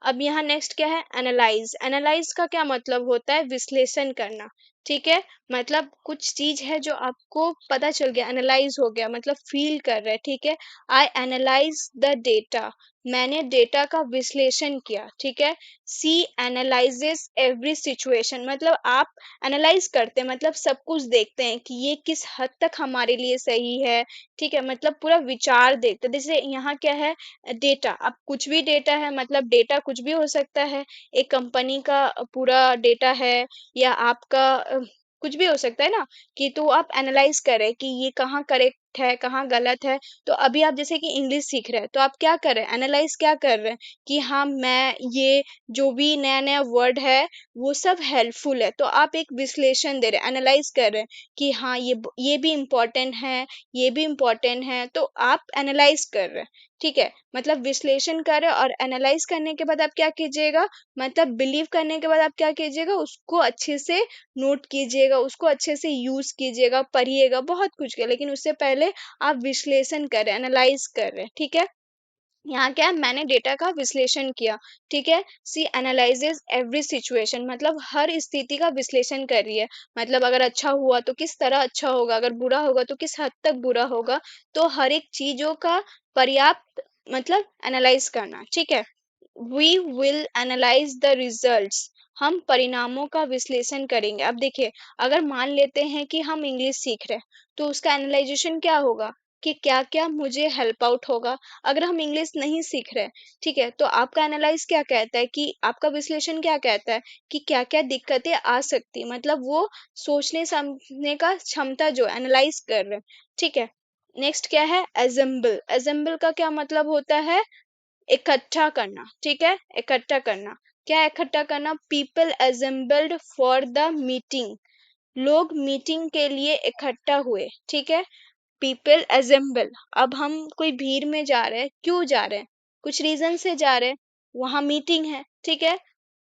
अब यहाँ नेक्स्ट क्या है, एनालाइज। एनालाइज का क्या मतलब होता है, विश्लेषण करना, ठीक है। मतलब कुछ चीज है जो आपको पता चल गया, एनालाइज हो गया, मतलब फील कर रहे हैं, ठीक है। I analyse the data. मैंने डेटा का विश्लेषण किया, ठीक है। सी एनालाइजेस एवरी सिचुएशन। मतलब आप एनालाइज करते हैं, मतलब सब कुछ देखते हैं कि ये किस हद तक हमारे लिए सही है, ठीक है। मतलब पूरा विचार देखते हैं। जैसे यहाँ क्या है, डेटा। अब कुछ भी डेटा है, मतलब डेटा कुछ भी हो सकता है। एक कंपनी का पूरा डेटा है, या आपका कुछ भी हो सकता है ना। कि तो आप एनालाइज करें कि ये कहाँ करेक्ट है, कहाँ गलत है। तो अभी आप जैसे कि इंग्लिश सीख रहे हैं, तो आप क्या कर रहे हैं, एनालाइज क्या कर रहे हैं कि हाँ, मैं ये जो भी नया नया वर्ड है वो सब हेल्पफुल है, तो आप एक विश्लेषण दे रहे हैं, एनालाइज कर रहे हैं कि हाँ, ये भी इम्पोर्टेंट है, ये भी इम्पोर्टेंट है, तो आप एनालाइज कर रहे हैं, ठीक है। मतलब विश्लेषण करें, और एनालाइज करने के बाद आप क्या कीजिएगा, मतलब बिलीव करने के बाद आप क्या कीजिएगा, उसको अच्छे से नोट कीजिएगा, उसको अच्छे से यूज कीजिएगा, पढ़िएगा, बहुत कुछ किया, लेकिन उससे पहले आप विश्लेषण करें, एनालाइज कर रहे हैं, ठीक है। यहाँ क्या है, मैंने डेटा का विश्लेषण किया, ठीक है। सी एनालाइजेस एवरी सिचुएशन, मतलब हर स्थिति का विश्लेषण कर रही है। मतलब अगर अच्छा हुआ तो किस तरह अच्छा होगा, अगर बुरा होगा तो किस हद तक बुरा होगा। तो हर एक चीजों का पर्याप्त मतलब एनालाइज करना, ठीक है। We will analyse the results. हम परिणामों का विश्लेषण करेंगे। अब देखिए, अगर मान लेते हैं कि हम इंग्लिश सीख रहे हैं, तो उसका एनालाइजेशन क्या होगा कि क्या क्या मुझे हेल्प आउट होगा। अगर हम इंग्लिश नहीं सीख रहे, ठीक है, तो आपका एनालाइज क्या कहता है, कि आपका विश्लेषण क्या कहता है कि क्या क्या दिक्कतें आ सकती, मतलब वो सोचने समझने का क्षमता जो एनालाइज कर रहे हैं, ठीक है। नेक्स्ट क्या है, एजेंबल। एजेंबल का क्या मतलब होता है, इकट्ठा करना, ठीक है, इकट्ठा करना। क्या इकट्ठा करना, people assembled for the meeting. लोग मीटिंग के लिए इकट्ठा हुए, ठीक है। People assemble. अब हम कोई भीड़ में जा रहे हैं, क्यों जा रहे हैं, कुछ रीजन से जा रहे हैं, वहां मीटिंग है, ठीक है।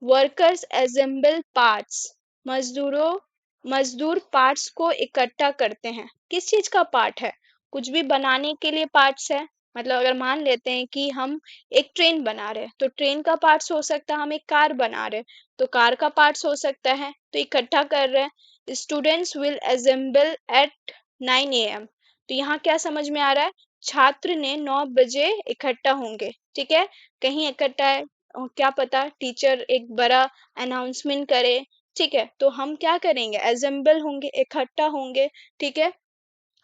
Workers assemble parts. मजदूरों मजदूर पार्ट्स को इकट्ठा करते हैं। किस चीज का पार्ट है, कुछ भी बनाने के लिए पार्ट्स है। मतलब अगर मान लेते हैं कि हम एक ट्रेन बना रहे हैं, तो ट्रेन का पार्ट्स हो सकता है। हम एक कार बना रहे हैं, तो कार का पार्ट्स हो सकता है। तो इकट्ठा कर रहे हैं। Students will assemble at 9 AM। तो यहाँ क्या समझ में आ रहा है, छात्र ने 9 बजे इकट्ठा होंगे, ठीक है। कहीं इकट्ठा है, और क्या पता टीचर एक बड़ा अनाउंसमेंट करे, ठीक है। तो हम क्या करेंगे, असेंबल होंगे, इकट्ठा होंगे, ठीक है।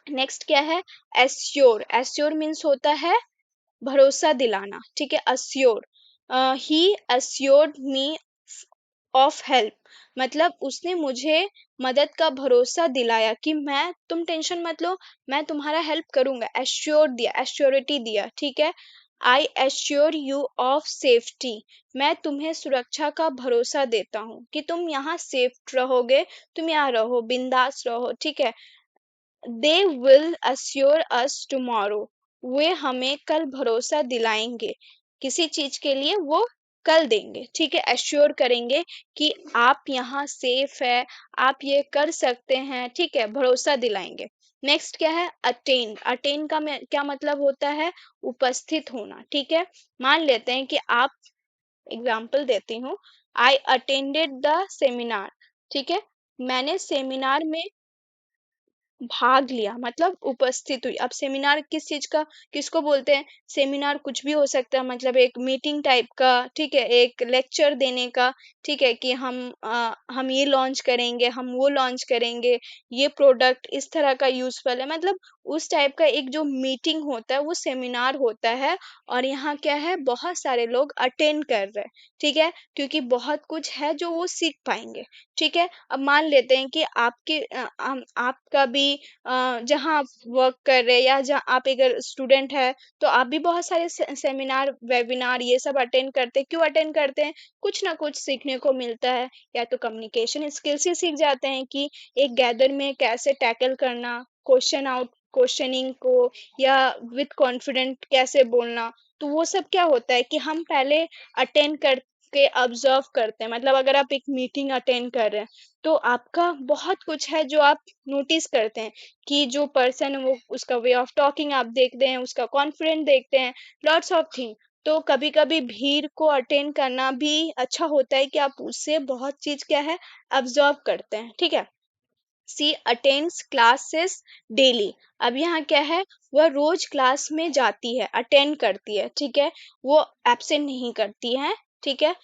नेक्स्ट क्या है, एस्योर। एस्योर मीन्स होता है भरोसा दिलाना, ठीक है, assure. He assured me of help, मतलब उसने मुझे मदद का भरोसा दिलाया कि मैं, तुम टेंशन मत लो, मैं तुम्हारा हेल्प करूंगा, एश्योर दिया, एश्योरिटी दिया, ठीक है। I assure you of safety, मैं तुम्हें सुरक्षा का भरोसा देता हूँ कि तुम यहाँ सेफ रहोगे, तुम यहाँ रहो, बिंदास रहो, ठीक है। They will assure us tomorrow, वे हमें कल भरोसा दिलाएंगे, किसी चीज के लिए वो कल देंगे, ठीक है, एश्योर करेंगे कि आप यहाँ सेफ है, आप ये कर सकते हैं, ठीक है, भरोसा दिलाएंगे। नेक्स्ट क्या है, अटेन, अटेन का क्या मतलब होता है, उपस्थित होना, ठीक है। मान लेते हैं कि आप, एग्जाम्पल देती हूँ, आई अटेंडेड द सेमिनार, ठीक है, मैंने सेमिनार में भाग लिया, मतलब उपस्थित हुई। अब सेमिनार किस चीज का, किसको बोलते हैं, सेमिनार कुछ भी हो सकता है, मतलब एक मीटिंग टाइप का, ठीक है, एक लेक्चर देने का, ठीक है, कि हम ये लॉन्च करेंगे, हम वो लॉन्च करेंगे, ये प्रोडक्ट इस तरह का यूजफुल है, मतलब उस टाइप का एक जो मीटिंग होता है वो सेमिनार होता है। और यहाँ क्या है, बहुत सारे लोग अटेंड कर रहे हैं, ठीक है, क्योंकि बहुत कुछ है जो वो सीख पाएंगे, ठीक है। अब मान लेते हैं कि आपका भी जहाँ आप वर्क कर रहे हैं या जहाँ आप एक स्टूडेंट है, तो आप भी बहुत सारे सेमिनार, वेबिनार, ये सब अटेंड करते हैं। क्यों अटेंड करते हैं, कुछ ना कुछ सीखने को मिलता है, या तो कम्युनिकेशन स्किल्स ही सीख जाते हैं कि एक गैदर में कैसे टैकल करना, क्वेश्चनिंग को, या विथ कॉन्फिडेंट कैसे बोलना। तो वो सब क्या होता है कि हम पहले अटेंड कर के ऑब्जर्व करते हैं, मतलब अगर आप एक मीटिंग अटेंड कर रहे हैं तो आपका बहुत कुछ है जो आप नोटिस करते हैं, कि जो पर्सन है वो, उसका वे ऑफ टॉकिंग आप देखते हैं, उसका कॉन्फिडेंट देखते हैं, लॉट्स ऑफ थिंग। तो कभी कभी भीड़ को अटेंड करना भी अच्छा होता है कि आप उससे बहुत चीज क्या है, ऑब्जर्व करते हैं, ठीक है। सी अटेंड्स क्लासेस डेली, अब यहाँ क्या है, वह रोज क्लास में जाती है, अटेंड करती है, ठीक है, वो एब्सेंट नहीं करती है, ठीक है।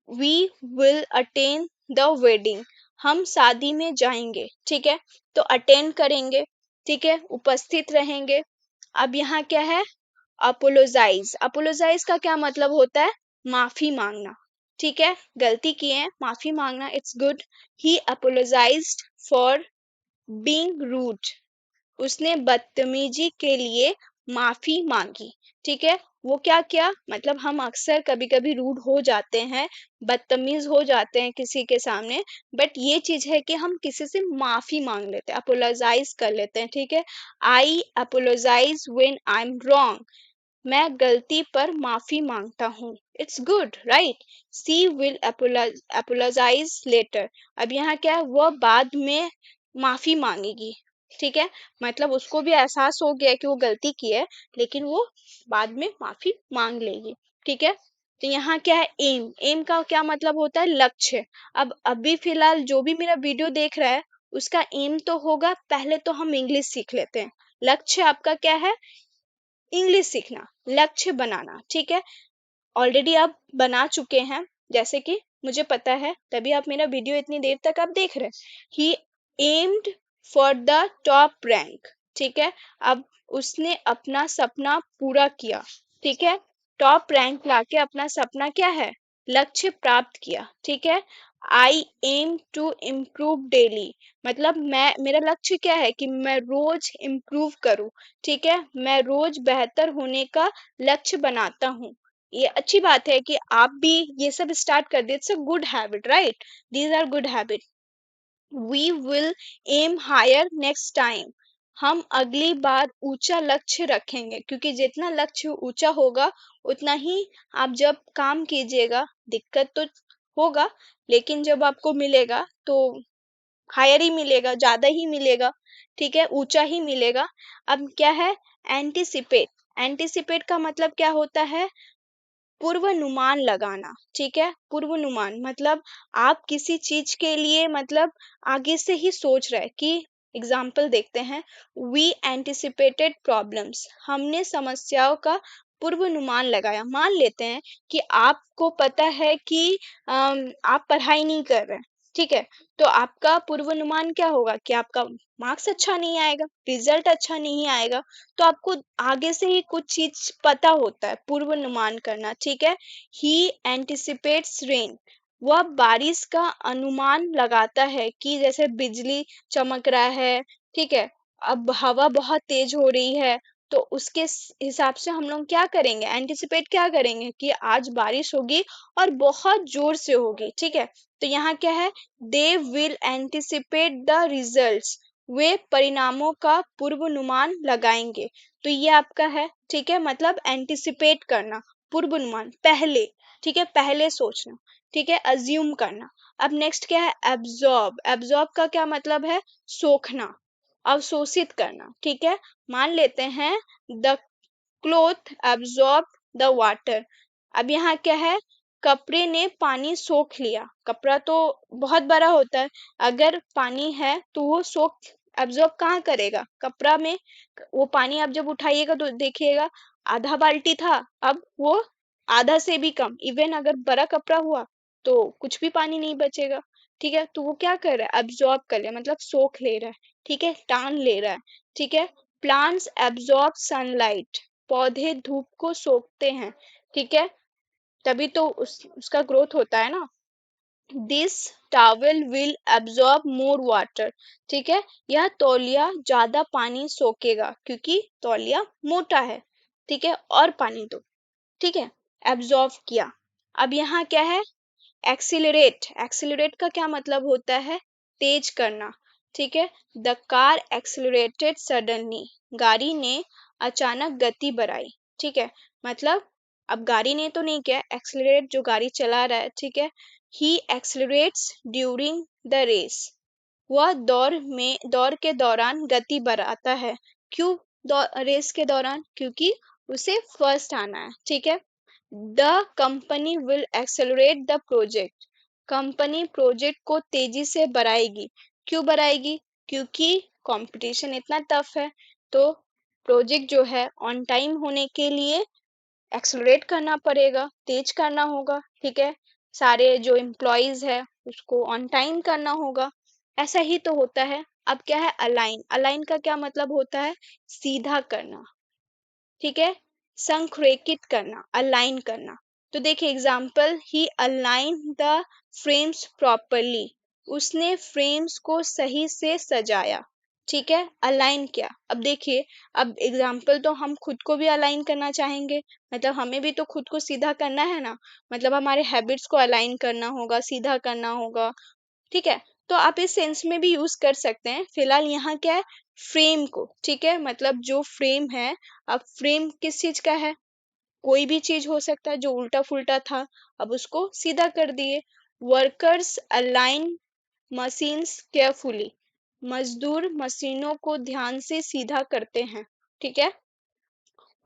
We will attend the wedding, हम शादी में जाएंगे, ठीक है, तो अटेंड करेंगे, ठीक है, उपस्थित रहेंगे। अब यहाँ क्या है, अपोलोजाइज, अपोलोजाइज का क्या मतलब होता है, माफी मांगना, ठीक है, गलती किए हैं, माफी मांगना, it's good. He apologised for being rude, उसने बदतमीजी के लिए माफी मांगी, ठीक है। वो क्या किया, मतलब हम अक्सर कभी कभी रूड हो जाते हैं, बदतमीज हो जाते हैं किसी के सामने, बट ये चीज है कि हम किसी से माफी मांग लेते हैं, अपोलोजाइज कर लेते हैं, ठीक है। I apologise when I am wrong, मैं गलती पर माफी मांगता हूँ, it's good, right. She will apologise later, अब यहाँ क्या है, वह बाद में माफी मांगेगी, ठीक है, मतलब उसको भी एहसास हो गया कि वो गलती की है, लेकिन वो बाद में माफी मांग लेगी, ठीक है। तो यहाँ क्या है, एम, एम का क्या मतलब होता है, लक्ष्य। अब अभी फिलहाल जो भी मेरा वीडियो देख रहा है, उसका एम तो होगा, पहले तो हम इंग्लिश सीख लेते हैं। लक्ष्य आपका क्या है, इंग्लिश सीखना, लक्ष्य बनाना, ठीक है। ऑलरेडी आप बना चुके हैं, जैसे कि मुझे पता है, तभी आप मेरा वीडियो इतनी देर तक आप देख रहे हैं। He aimed for the top rank, ठीक है। अब उसने अपना सपना पूरा किया, ठीक है, टॉप रैंक लाके अपना सपना क्या है, लक्ष्य प्राप्त किया, ठीक है। I am to improve daily, मतलब मैं, मेरा लक्ष्य क्या है कि मैं रोज इम्प्रूव करूं, ठीक है, मैं रोज बेहतर होने का लक्ष्य बनाता हूँ। ये अच्छी बात है कि आप भी ये सब स्टार्ट कर दिए, it's a good habit, right, these are good habit. We will aim higher next time, हम अगली बार ऊंचा लक्ष्य रखेंगे, क्योंकि जितना लक्ष्य ऊंचा होगा उतना ही आप जब काम कीजिएगा, दिक्कत तो होगा, लेकिन जब आपको मिलेगा तो हायर ही मिलेगा, ज्यादा ही मिलेगा, ठीक है, ऊंचा ही मिलेगा। अब क्या है, एंटिसिपेट, एंटिसिपेट का मतलब क्या होता है, पूर्वानुमान लगाना, ठीक है, पूर्वानुमान मतलब आप किसी चीज के लिए, मतलब आगे से ही सोच रहे हैं कि, एग्जाम्पल देखते हैं, वी एंटिसिपेटेड प्रॉब्लम्स, हमने समस्याओं का पूर्वानुमान लगाया। मान लेते हैं कि आपको पता है कि आप पढ़ाई नहीं कर रहे हैं, ठीक है, तो आपका पूर्वानुमान क्या होगा कि आपका मार्क्स अच्छा नहीं आएगा, रिजल्ट अच्छा नहीं आएगा, तो आपको आगे से ही कुछ चीज पता होता है, पूर्वानुमान करना, ठीक है। ही एंटिसिपेट्स रेन, वह बारिश का अनुमान लगाता है कि जैसे बिजली चमक रहा है, ठीक है, अब हवा बहुत तेज हो रही है, तो उसके हिसाब से हम लोग क्या करेंगे, एंटिसिपेट क्या करेंगे कि आज बारिश होगी और बहुत जोर से होगी, ठीक है। तो यहाँ क्या है, they will anticipate the results, वे परिणामों का पूर्वानुमान लगाएंगे। तो ये आपका है, ठीक है, मतलब एंटिसिपेट करना, पूर्वानुमान, पहले, ठीक है, पहले सोचना, ठीक है, अज्यूम करना। अब नेक्स्ट क्या है, एब्जॉर्ब, एब्जॉर्ब का क्या मतलब है, सोखना, अवशोषित करना, ठीक है। मान लेते हैं the cloth absorb the water. अब यहाँ क्या है, कपड़े ने पानी सोख लिया, कपड़ा तो बहुत बड़ा होता है, अगर पानी है तो वो सोख, एब्जॉर्ब कहाँ करेगा, कपड़ा में। वो पानी आप जब उठाइएगा तो देखिएगा आधा बाल्टी था, अब वो आधा से भी कम, इवन अगर बड़ा कपड़ा हुआ तो कुछ भी पानी नहीं बचेगा, ठीक है। तो वो क्या कर रहा है, एब्जॉर्ब कर रहा है, मतलब सोख ले रहा है, ठीक है, टान ले रहा है, ठीक है। प्लांट्स एब्जॉर्ब सनलाइट, पौधे धूप को सोखते हैं, ठीक है, तभी तो उसका ग्रोथ होता है ना। This towel will absorb more water, ठीक है, यह तौलिया ज्यादा पानी सोखेगा क्योंकि तौलिया मोटा है, ठीक है, और पानी दो, ठीक है, एब्जॉर्ब किया। अब यहाँ क्या है, एक्सीलरेट, एक्सीलरेट का क्या मतलब होता है, तेज करना, ठीक है। द कार एक्सीलरेटेड सडनली, गाड़ी ने अचानक गति बढ़ाई, ठीक है, मतलब अब गाड़ी ने तो नहीं किया एक्सीलरेट, जो गाड़ी चला रहा है, ठीक है। ही एक्सीलरेट्स ड्यूरिंग द रेस, वह दौड़ के दौरान गति बढ़ाता है, क्यों, रेस के दौरान, क्योंकि उसे फर्स्ट आना है, ठीक है। The company will accelerate the project, company project को तेजी से बढ़ाएगी, क्यों बढ़ाएगी, क्योंकि कंपटीशन इतना टफ है, तो प्रोजेक्ट जो है ऑन टाइम होने के लिए एक्सेलरेट करना पड़ेगा, तेज करना होगा, ठीक है। सारे जो एम्प्लॉयज है उसको ऑन टाइम करना होगा, ऐसा ही तो होता है। अब क्या है, अलाइन, अलाइन का क्या मतलब होता है, सीधा करना, ठीक है, संरेखित करना, अलाइन करना। तो देखिए example, he align the frames properly, उसने फ्रेम्स को सही से सजाया, ठीक है, अलाइन किया। अब देखिए, अब एग्जाम्पल तो हम खुद को भी अलाइन करना चाहेंगे, मतलब हमें भी तो खुद को सीधा करना है ना, मतलब हमारे हैबिट्स को अलाइन करना होगा, सीधा करना होगा, ठीक है। तो आप इस सेंस में भी यूज कर सकते हैं। फिलहाल यहाँ क्या है, फ्रेम को, ठीक है, मतलब जो फ्रेम है, अब फ्रेम किस चीज का है, कोई भी चीज हो सकता है, जो उल्टा फुल्टा था अब उसको सीधा कर दिए। वर्कर्स अलाइन मशीन्स केयरफुली, मजदूर मशीनों को ध्यान से सीधा करते हैं, ठीक है।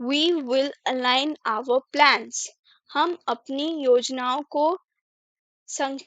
We will align our plans, हम अपनी योजनाओं को संक,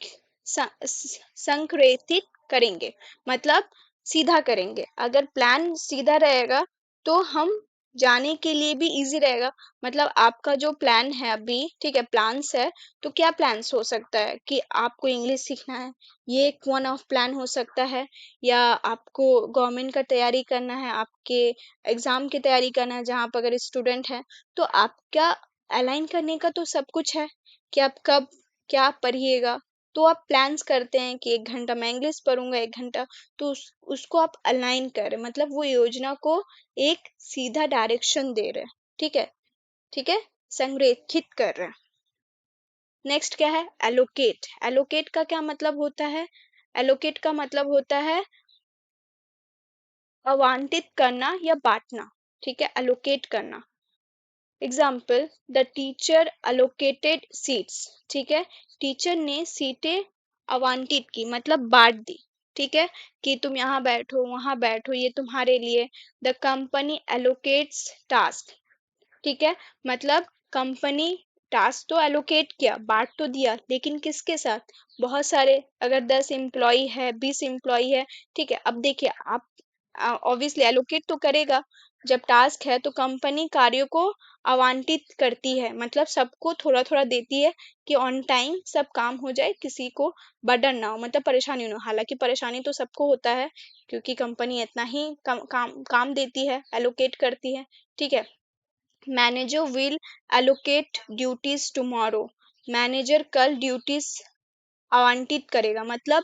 संरेखित करेंगे, मतलब सीधा करेंगे। अगर प्लान सीधा रहेगा तो हम जाने के लिए भी इजी रहेगा, मतलब आपका जो प्लान है अभी, ठीक है, प्लान्स है, तो क्या प्लान्स हो सकता है कि आपको इंग्लिश सीखना है, ये एक वन ऑफ प्लान हो सकता है, या आपको गवर्नमेंट का तैयारी करना है, आपके एग्जाम की तैयारी करना है जहाँ पर अगर स्टूडेंट है, तो आपका अलाइन करने का तो सब कुछ है कि आप कब क्या पढ़िएगा। तो आप प्लान्स करते हैं कि 1 घंटा मैं इंग्लिश पढ़ूंगा, 1 घंटा, तो उसको आप अलाइन कर रहे हैं, मतलब वो योजना को एक सीधा डायरेक्शन दे रहे हैं, ठीक है, ठीक है, संरेखित कर रहे हैं। नेक्स्ट क्या है, एलोकेट, एलोकेट का क्या मतलब होता है, एलोकेट का मतलब होता है आवंटित करना या बांटना, ठीक है, एलोकेट करना। Example, the teacher allocated seats, ठीक है, टीचर ने सीटें आवंटित की, मतलब बांट दी, ठीक है, कि तुम यहाँ बैठो वहां बैठो, ये तुम्हारे लिए। द कंपनी एलोकेट्स टास्क, ठीक है, मतलब कंपनी टास्क तो एलोकेट किया, बांट तो दिया, लेकिन किसके साथ, बहुत सारे, अगर 10 एम्प्लॉय है, 20 एम्प्लॉय है, ठीक है। अब देखिए आप ऑब्वियसली एलोकेट तो करेगा, जब टास्क है तो कंपनी कार्यों को आवंटित करती है, मतलब सबको थोड़ा थोड़ा देती है कि ऑन टाइम सब काम हो जाए, किसी को बर्डन ना हो, मतलब परेशानी ना हो। हालांकि परेशानी तो सबको होता है, क्योंकि कंपनी इतना ही काम देती है, एलोकेट करती है, ठीक है। Manager will allocate duties tomorrow, manager कल ड्यूटीज आवंटित करेगा, मतलब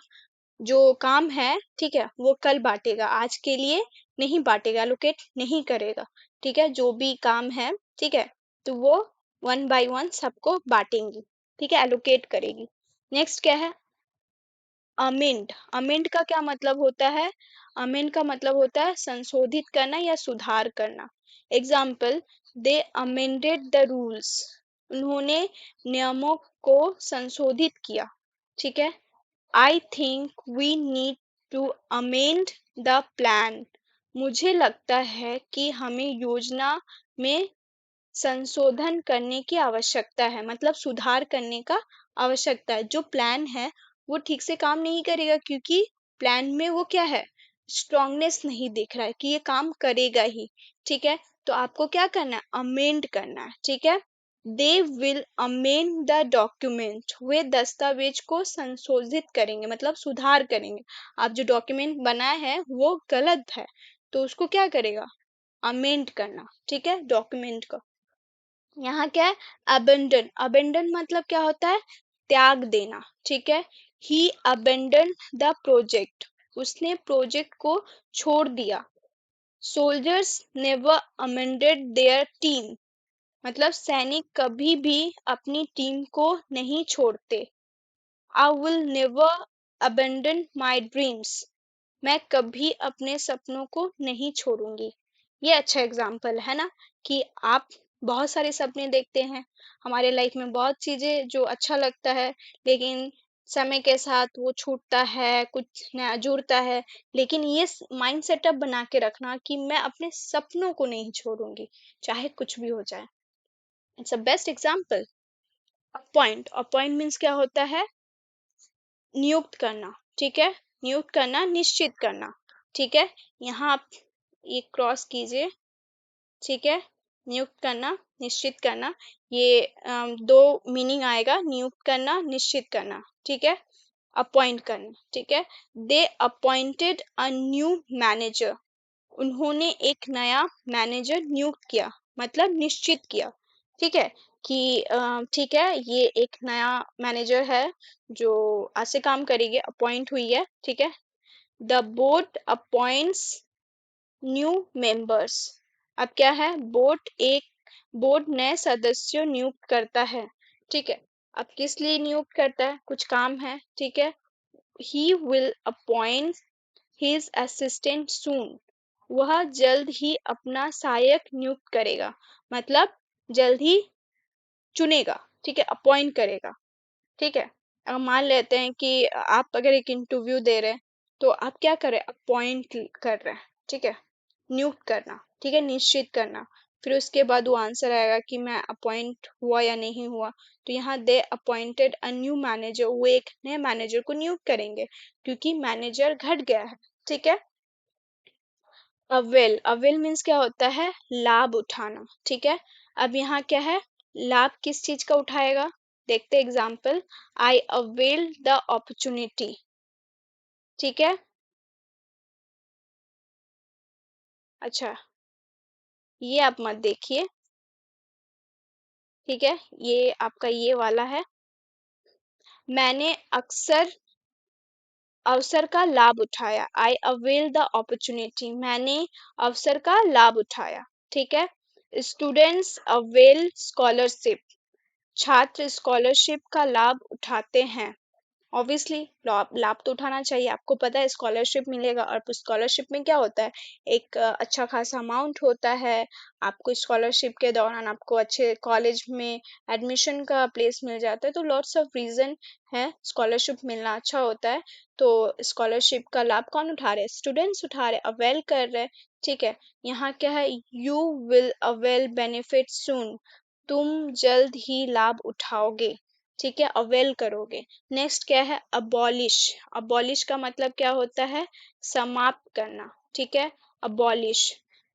जो काम है, ठीक है, वो कल बांटेगा, आज के लिए नहीं बांटेगा, एलोकेट नहीं करेगा, ठीक है, जो भी काम है, ठीक है, तो वो वन बाय वन सबको बांटेंगी, ठीक है, एलोकेट करेगी। नेक्स्ट क्या है? अमेंड। अमेंड का क्या मतलब होता है? अमेंड का मतलब होता है संशोधित करना या सुधार करना। Example, they amended the rules. उन्होंने नियमों को संशोधित किया, ठीक है। I think we need to amend the plan. मुझे लगता है कि हमें योजना में संशोधन करने की आवश्यकता है, मतलब सुधार करने का आवश्यकता है। जो प्लान है वो ठीक से काम नहीं करेगा, क्योंकि प्लान में वो क्या है, स्ट्रांगनेस नहीं दिख रहा है कि ये काम करेगा ही, ठीक है। तो आपको क्या करना है, अमेंड करना है, ठीक है। They will amend the document. वे दस्तावेज को संशोधित करेंगे, मतलब सुधार करेंगे। आप जो डॉक्यूमेंट बनाए हैं वो गलत है, तो उसको क्या करेगा, अमेंड करना, ठीक है, डॉक्यूमेंट को। यहाँ क्या है, अबेंडन। अबेंडन मतलब क्या होता है, त्याग देना, ठीक है। ही अबेंडन द प्रोजेक्ट। उसने प्रोजेक्ट को छोड़ दिया। Soldiers never amended their team. मतलब सैनिक कभी भी अपनी टीम को नहीं छोड़ते। I will never abandon my dreams. मैं कभी अपने सपनों को नहीं छोड़ूंगी। ये अच्छा एग्जाम्पल है ना, कि आप बहुत सारे सपने देखते हैं हमारे लाइफ में, बहुत चीजें जो अच्छा लगता है, लेकिन समय के साथ वो छूटता है, कुछ नया जुड़ता है। लेकिन ये माइंड सेटअप बना के रखना कि मैं अपने सपनों को नहीं छोड़ूंगी, चाहे कुछ भी हो जाए। It's a best example. Appoint. Appoint means क्या होता है, नियुक्त करना, ठीक है। नियुक्त करना, निश्चित करना, ठीक है। यहाँ आप ये क्रॉस कीजिए, ठीक है। नियुक्त करना, निश्चित करना, ये दो मीनिंग आएगा, नियुक्त करना, निश्चित करना, ठीक है। अपॉइंट करना, ठीक है। दे अपॉइंटेड अ न्यू मैनेजर। उन्होंने एक नया मैनेजर नियुक्त किया, मतलब निश्चित किया, ठीक है, कि ठीक है, ये एक नया मैनेजर है जो आज से काम करेगी, अपॉइंट हुई है, ठीक है। The board appoints new members. अब क्या है, बोर्ड नए सदस्य नियुक्त करता है, ठीक है। अब किस लिए नियुक्त करता है, कुछ काम है, ठीक है। He will appoint his assistant soon. वह जल्द ही अपना सहायक नियुक्त करेगा, मतलब जल्द ही चुनेगा, ठीक है, अपॉइंट करेगा, ठीक है। अब मान लेते हैं कि आप अगर एक इंटरव्यू दे रहे हैं, तो आप क्या कर रहे हैं, अपॉइंट कर रहे हैं, ठीक है, नियुक्त करना, ठीक है, निश्चित करना। फिर उसके बाद वो आंसर आएगा कि मैं अपॉइंट हुआ या नहीं हुआ। तो यहाँ दे अपॉइंटेड अ न्यू मैनेजर। वो एक नए मैनेजर को नियुक्त करेंगे, क्योंकि मैनेजर घट गया है, ठीक है। अवेल। अवेल मीन्स क्या होता है, लाभ उठाना, ठीक है। अब यहाँ क्या है, लाभ किस चीज का उठाएगा, देखते example. I avail the opportunity, ठीक है। अच्छा, ये आप मत देखिए, ठीक है, ये आपका ये वाला है। मैंने अक्सर अवसर का लाभ उठाया। आई अवेल द अपॉर्चुनिटी। मैंने अवसर का लाभ उठाया, ठीक है। Students avail scholarship. छात्र स्कॉलरशिप का लाभ उठाते हैं। ऑब्वियसली लाभ लाभ तो उठाना चाहिए, आपको पता है स्कॉलरशिप मिलेगा, और स्कॉलरशिप में क्या होता है, एक अच्छा खासा अमाउंट होता है। आपको स्कॉलरशिप के दौरान आपको अच्छे कॉलेज में एडमिशन का प्लेस मिल जाता है, तो लॉट्स ऑफ रीजन है स्कॉलरशिप मिलना अच्छा होता है। तो स्कॉलरशिप का लाभ कौन उठा रहे हैं, स्टूडेंट्स उठा रहे, अवेल कर रहे हैं, ठीक है। यहाँ क्या है, यू विल अवेल बेनिफिट सून। तुम जल्द ही लाभ उठाओगे, ठीक है, अवेल करोगे। नेक्स्ट क्या है, अबॉलिश। अबॉलिश का मतलब क्या होता है, समाप्त करना, ठीक है। अबॉलिश।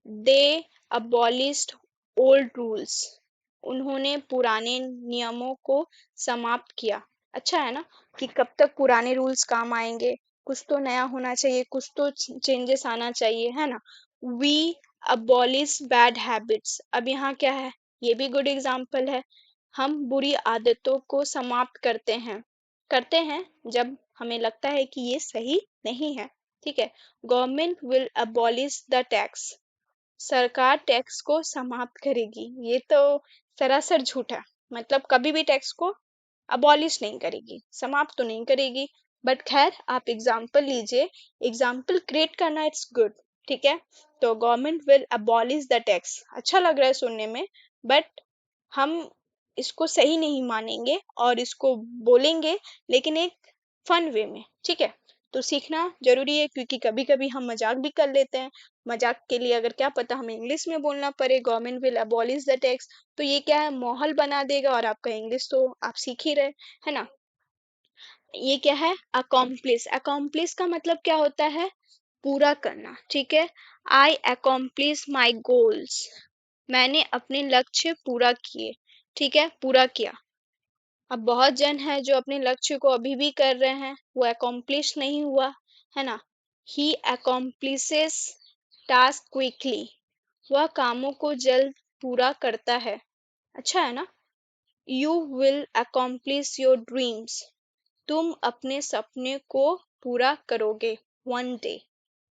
दे अबॉलिश्ड ओल्ड रूल्स। उन्होंने पुराने नियमों को समाप्त किया। अच्छा है ना, कि कब तक पुराने रूल्स काम आएंगे, कुछ तो नया होना चाहिए, कुछ तो चेंजेस आना चाहिए, है ना। We abolish bad habits. अब यहाँ क्या है, ये भी गुड एग्जाम्पल है, हम बुरी आदतों को समाप्त करते हैं। करते हैं जब हमें लगता है कि ये सही नहीं है। ठीक है। Government will abolish the tax. सरकार टैक्स को समाप्त करेगी। ये तो सरासर झूठ है। मतलब कभी भी टैक्स को अबॉलिश नहीं करेगी, समाप्त तो नहीं करेगी। बट खैर, आप एग्जाम्पल लीजिए, एग्जाम्पल क्रिएट करना इट्स गुड। ठीक है। तो government will abolish the tax, अच्छा लग रहा है सुनने में, बट हम इसको सही नहीं मानेंगे और इसको बोलेंगे, लेकिन एक फन वे में। ठीक है। तो सीखना जरूरी है, क्योंकि कभी कभी हम मजाक भी कर लेते हैं। मजाक के लिए अगर क्या पता हमें इंग्लिश में बोलना पड़े, government will abolish the tax, तो ये क्या है, माहौल बना देगा और आपका इंग्लिश तो आप सीख ही रहे, है ना। ये क्या है, अकॉम्प्लिश। अकॉम्प्लिश का मतलब क्या होता है, पूरा करना। ठीक है। आई अकॉम्प्लिश माई गोल्स। मैंने अपने लक्ष्य पूरा किए। ठीक है, पूरा किया। अब बहुत जन है जो अपने लक्ष्य को अभी भी कर रहे हैं, वो अकॉम्प्लिश नहीं हुआ, है ना। ही अकॉम्प्लिशेस टास्क क्विकली। वह कामों को जल्द पूरा करता है। अच्छा है ना। You will accomplish your dreams. तुम अपने सपने को पूरा करोगे वन डे।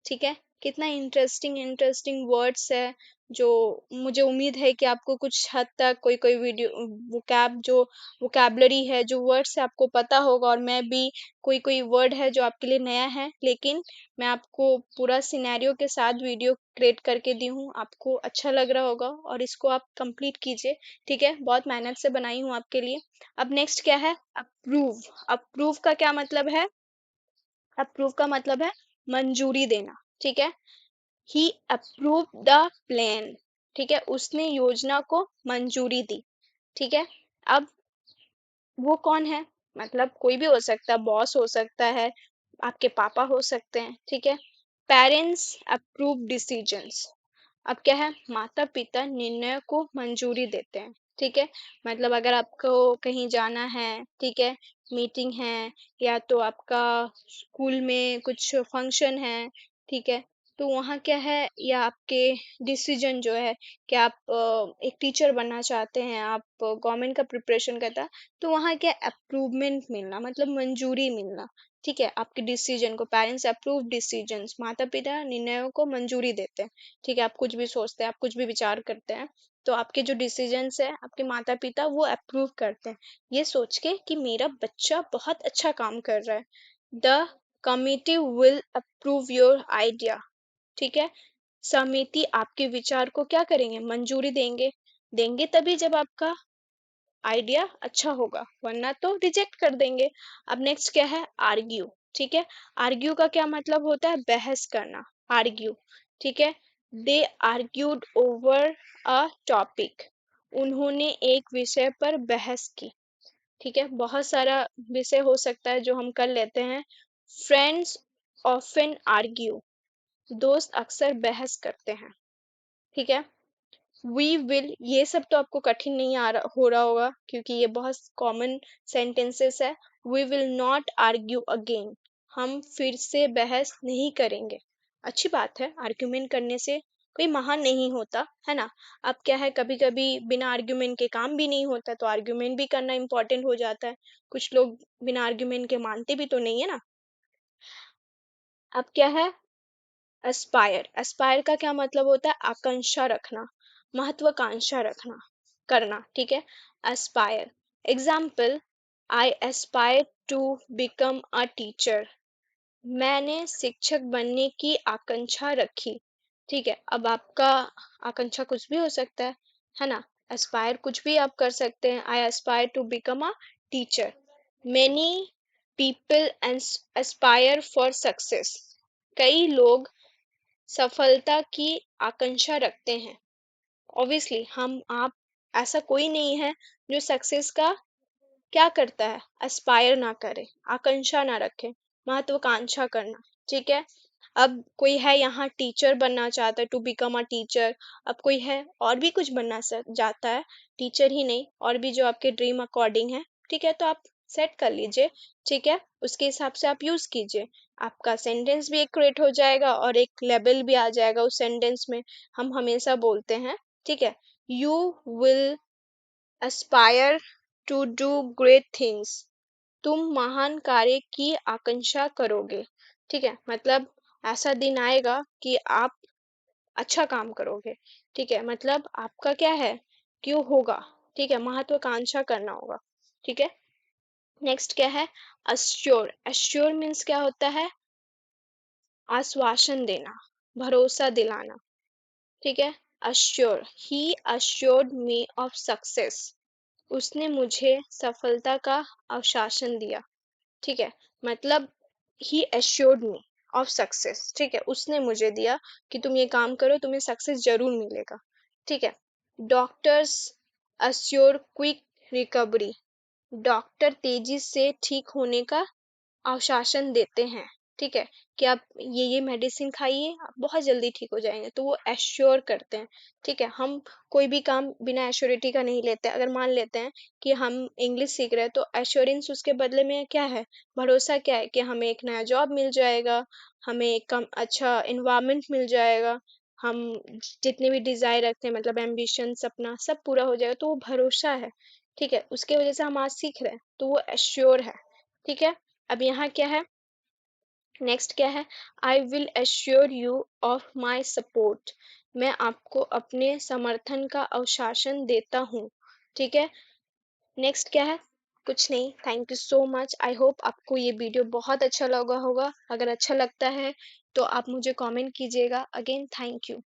ठीक है। कितना इंटरेस्टिंग इंटरेस्टिंग वर्ड्स है, जो मुझे उम्मीद है कि आपको कुछ हद तक कोई कोई वीडियो जो वोकैबलरी है, जो वर्ड्स है, आपको पता होगा। और मैं भी कोई कोई वर्ड है जो आपके लिए नया है, लेकिन मैं आपको पूरा सिनेरियो के साथ वीडियो क्रिएट करके दी हूँ, आपको अच्छा लग रहा होगा और इसको आप कंप्लीट कीजिए। ठीक है, बहुत मेहनत से बनाई हूँ आपके लिए। अब नेक्स्ट क्या है, अप्रूव। अप्रूव का क्या मतलब है, अप्रूव का मतलब है मंजूरी देना। ठीक है। ही अप्रूव द प्लान। ठीक है, उसने योजना को मंजूरी दी। ठीक है। अब वो कौन है, मतलब कोई भी हो सकता है, बॉस हो सकता है, आपके पापा हो सकते हैं। ठीक है। Parents approve decisions. अब क्या है, माता पिता निर्णय को मंजूरी देते हैं। ठीक है। मतलब अगर आपको कहीं जाना है, ठीक है, मीटिंग है, या तो आपका स्कूल में कुछ फंक्शन है, ठीक है, तो वहाँ क्या है, या आपके डिसीजन जो है कि आप एक टीचर बनना चाहते हैं, आप गवर्नमेंट का प्रिपरेशन करता है, तो वहाँ क्या अप्रूवमेंट मिलना, मतलब मंजूरी मिलना। ठीक है, आपके डिसीजन को पेरेंट्स अप्रूव डिसीजंस, माता पिता निर्णयों को मंजूरी देते हैं। ठीक है, आप कुछ भी सोचते हैं, आप कुछ भी विचार करते हैं, तो आपके जो डिसीजंस है, आपके माता पिता वो अप्रूव करते हैं, ये सोच के कि मेरा बच्चा बहुत अच्छा काम कर रहा है। The committee will approve your idea. ठीक है। समिति आपके विचार को क्या करेंगे, मंजूरी देंगे। देंगे तभी जब आपका आइडिया अच्छा होगा, वरना तो रिजेक्ट कर देंगे। अब नेक्स्ट क्या है, आर्ग्यू। ठीक है। आर्ग्यू का क्या मतलब होता है, बहस करना, आर्ग्यू। ठीक है। दे आर्ग्यूड ओवर अ टॉपिक। उन्होंने एक विषय पर बहस की। ठीक है, बहुत सारा विषय हो सकता है जो हम कर लेते हैं। Friends often argue. दोस्त अक्सर बहस करते हैं। ठीक है। वी विल, ये सब तो आपको कठिन नहीं हो रहा होगा, क्योंकि ये बहुत कॉमन सेंटेंसेस है। We will not argue again. हम फिर से बहस नहीं करेंगे। अच्छी बात है, आर्ग्यूमेंट करने से कोई महान नहीं होता, है ना। अब क्या है, कभी कभी बिना आर्ग्यूमेंट के काम भी नहीं होता, तो आर्ग्यूमेंट भी करना इंपॉर्टेंट हो जाता है। कुछ लोग बिना आर्ग्यूमेंट के मानते भी तो नहीं है ना। अब क्या है, एस्पायर। एस्पायर का क्या मतलब होता है, आकांक्षा रखना, महत्वाकांक्षा रखना, करना। ठीक है। Aspire. Example, I aspire to become a teacher. मैंने शिक्षक बनने की आकांक्षा रखी। ठीक है। अब आपका आकांक्षा कुछ भी हो सकता है ना। एस्पायर कुछ भी आप कर सकते हैं। I aspire to become a teacher. Many people aspire for success. कई लोग सफलता की आकांक्षा रखते हैं। ऑब्वियसली हम आप, ऐसा कोई नहीं है जो सक्सेस का क्या करता है, एस्पायर ना करे, आकांक्षा ना रखे, महत्वाकांक्षा करना। ठीक है। अब कोई है यहाँ टीचर बनना चाहता है, टू बिकम अ टीचर। अब कोई है और भी कुछ बनना जाता है, टीचर ही नहीं, और भी जो आपके ड्रीम अकॉर्डिंग है। ठीक है, तो आप सेट कर लीजिए। ठीक है, उसके हिसाब से आप यूज कीजिए। आपका सेंटेंस भी एक क्रिएट हो जाएगा और एक लेवल भी आ जाएगा उस सेंटेंस में। हम हमेशा बोलते हैं, ठीक है, you will aspire to do great things। तुम महान कार्य की आकांक्षा करोगे। ठीक है, मतलब ऐसा दिन आएगा कि आप अच्छा काम करोगे। ठीक है, मतलब आपका क्या है, क्यों होगा। ठीक है, महत्वाकांक्षा करना होगा। ठीक है, नेक्स्ट क्या है, अश्योर। अश्योर मीन्स क्या होता है, आश्वासन देना, भरोसा दिलाना। ठीक है, assure, he assured me of success. उसने मुझे सफलता का आश्वासन दिया। ठीक है, मतलब ही एश्योर्ड मी ऑफ सक्सेस। ठीक है, उसने मुझे दिया कि तुम ये काम करो, तुम्हें सक्सेस जरूर मिलेगा। ठीक है, doctors assure quick recovery. Doctor तेजी से ठीक होने का आश्वासन देते हैं। ठीक है, कि आप ये मेडिसिन खाइए, आप बहुत जल्दी ठीक हो जाएंगे, तो वो एश्योर करते हैं। ठीक है, हम कोई भी काम बिना एश्योरिटी का नहीं लेते। अगर मान लेते हैं कि हम इंग्लिश सीख रहे हैं, तो एश्योरेंस उसके बदले में क्या है, भरोसा क्या है कि हमें एक नया जॉब मिल जाएगा, हमें एक कम अच्छा इन्वायरमेंट मिल जाएगा, हम जितने भी डिजायर रखते हैं, मतलब एम्बिशन सपना सब पूरा हो जाएगा, तो वो भरोसा है। ठीक है, उसके वजह से हम आज सीख रहे हैं, तो वो एश्योर है। ठीक है, अब यहाँ क्या है, नेक्स्ट क्या है, I will assure you of my support. मैं आपको अपने समर्थन का आश्वासन देता हूँ। ठीक है, नेक्स्ट क्या है, कुछ नहीं। Thank you so much, I hope आपको ये वीडियो बहुत अच्छा लगा होगा। अगर अच्छा लगता है तो आप मुझे कमेंट कीजिएगा। Again thank you.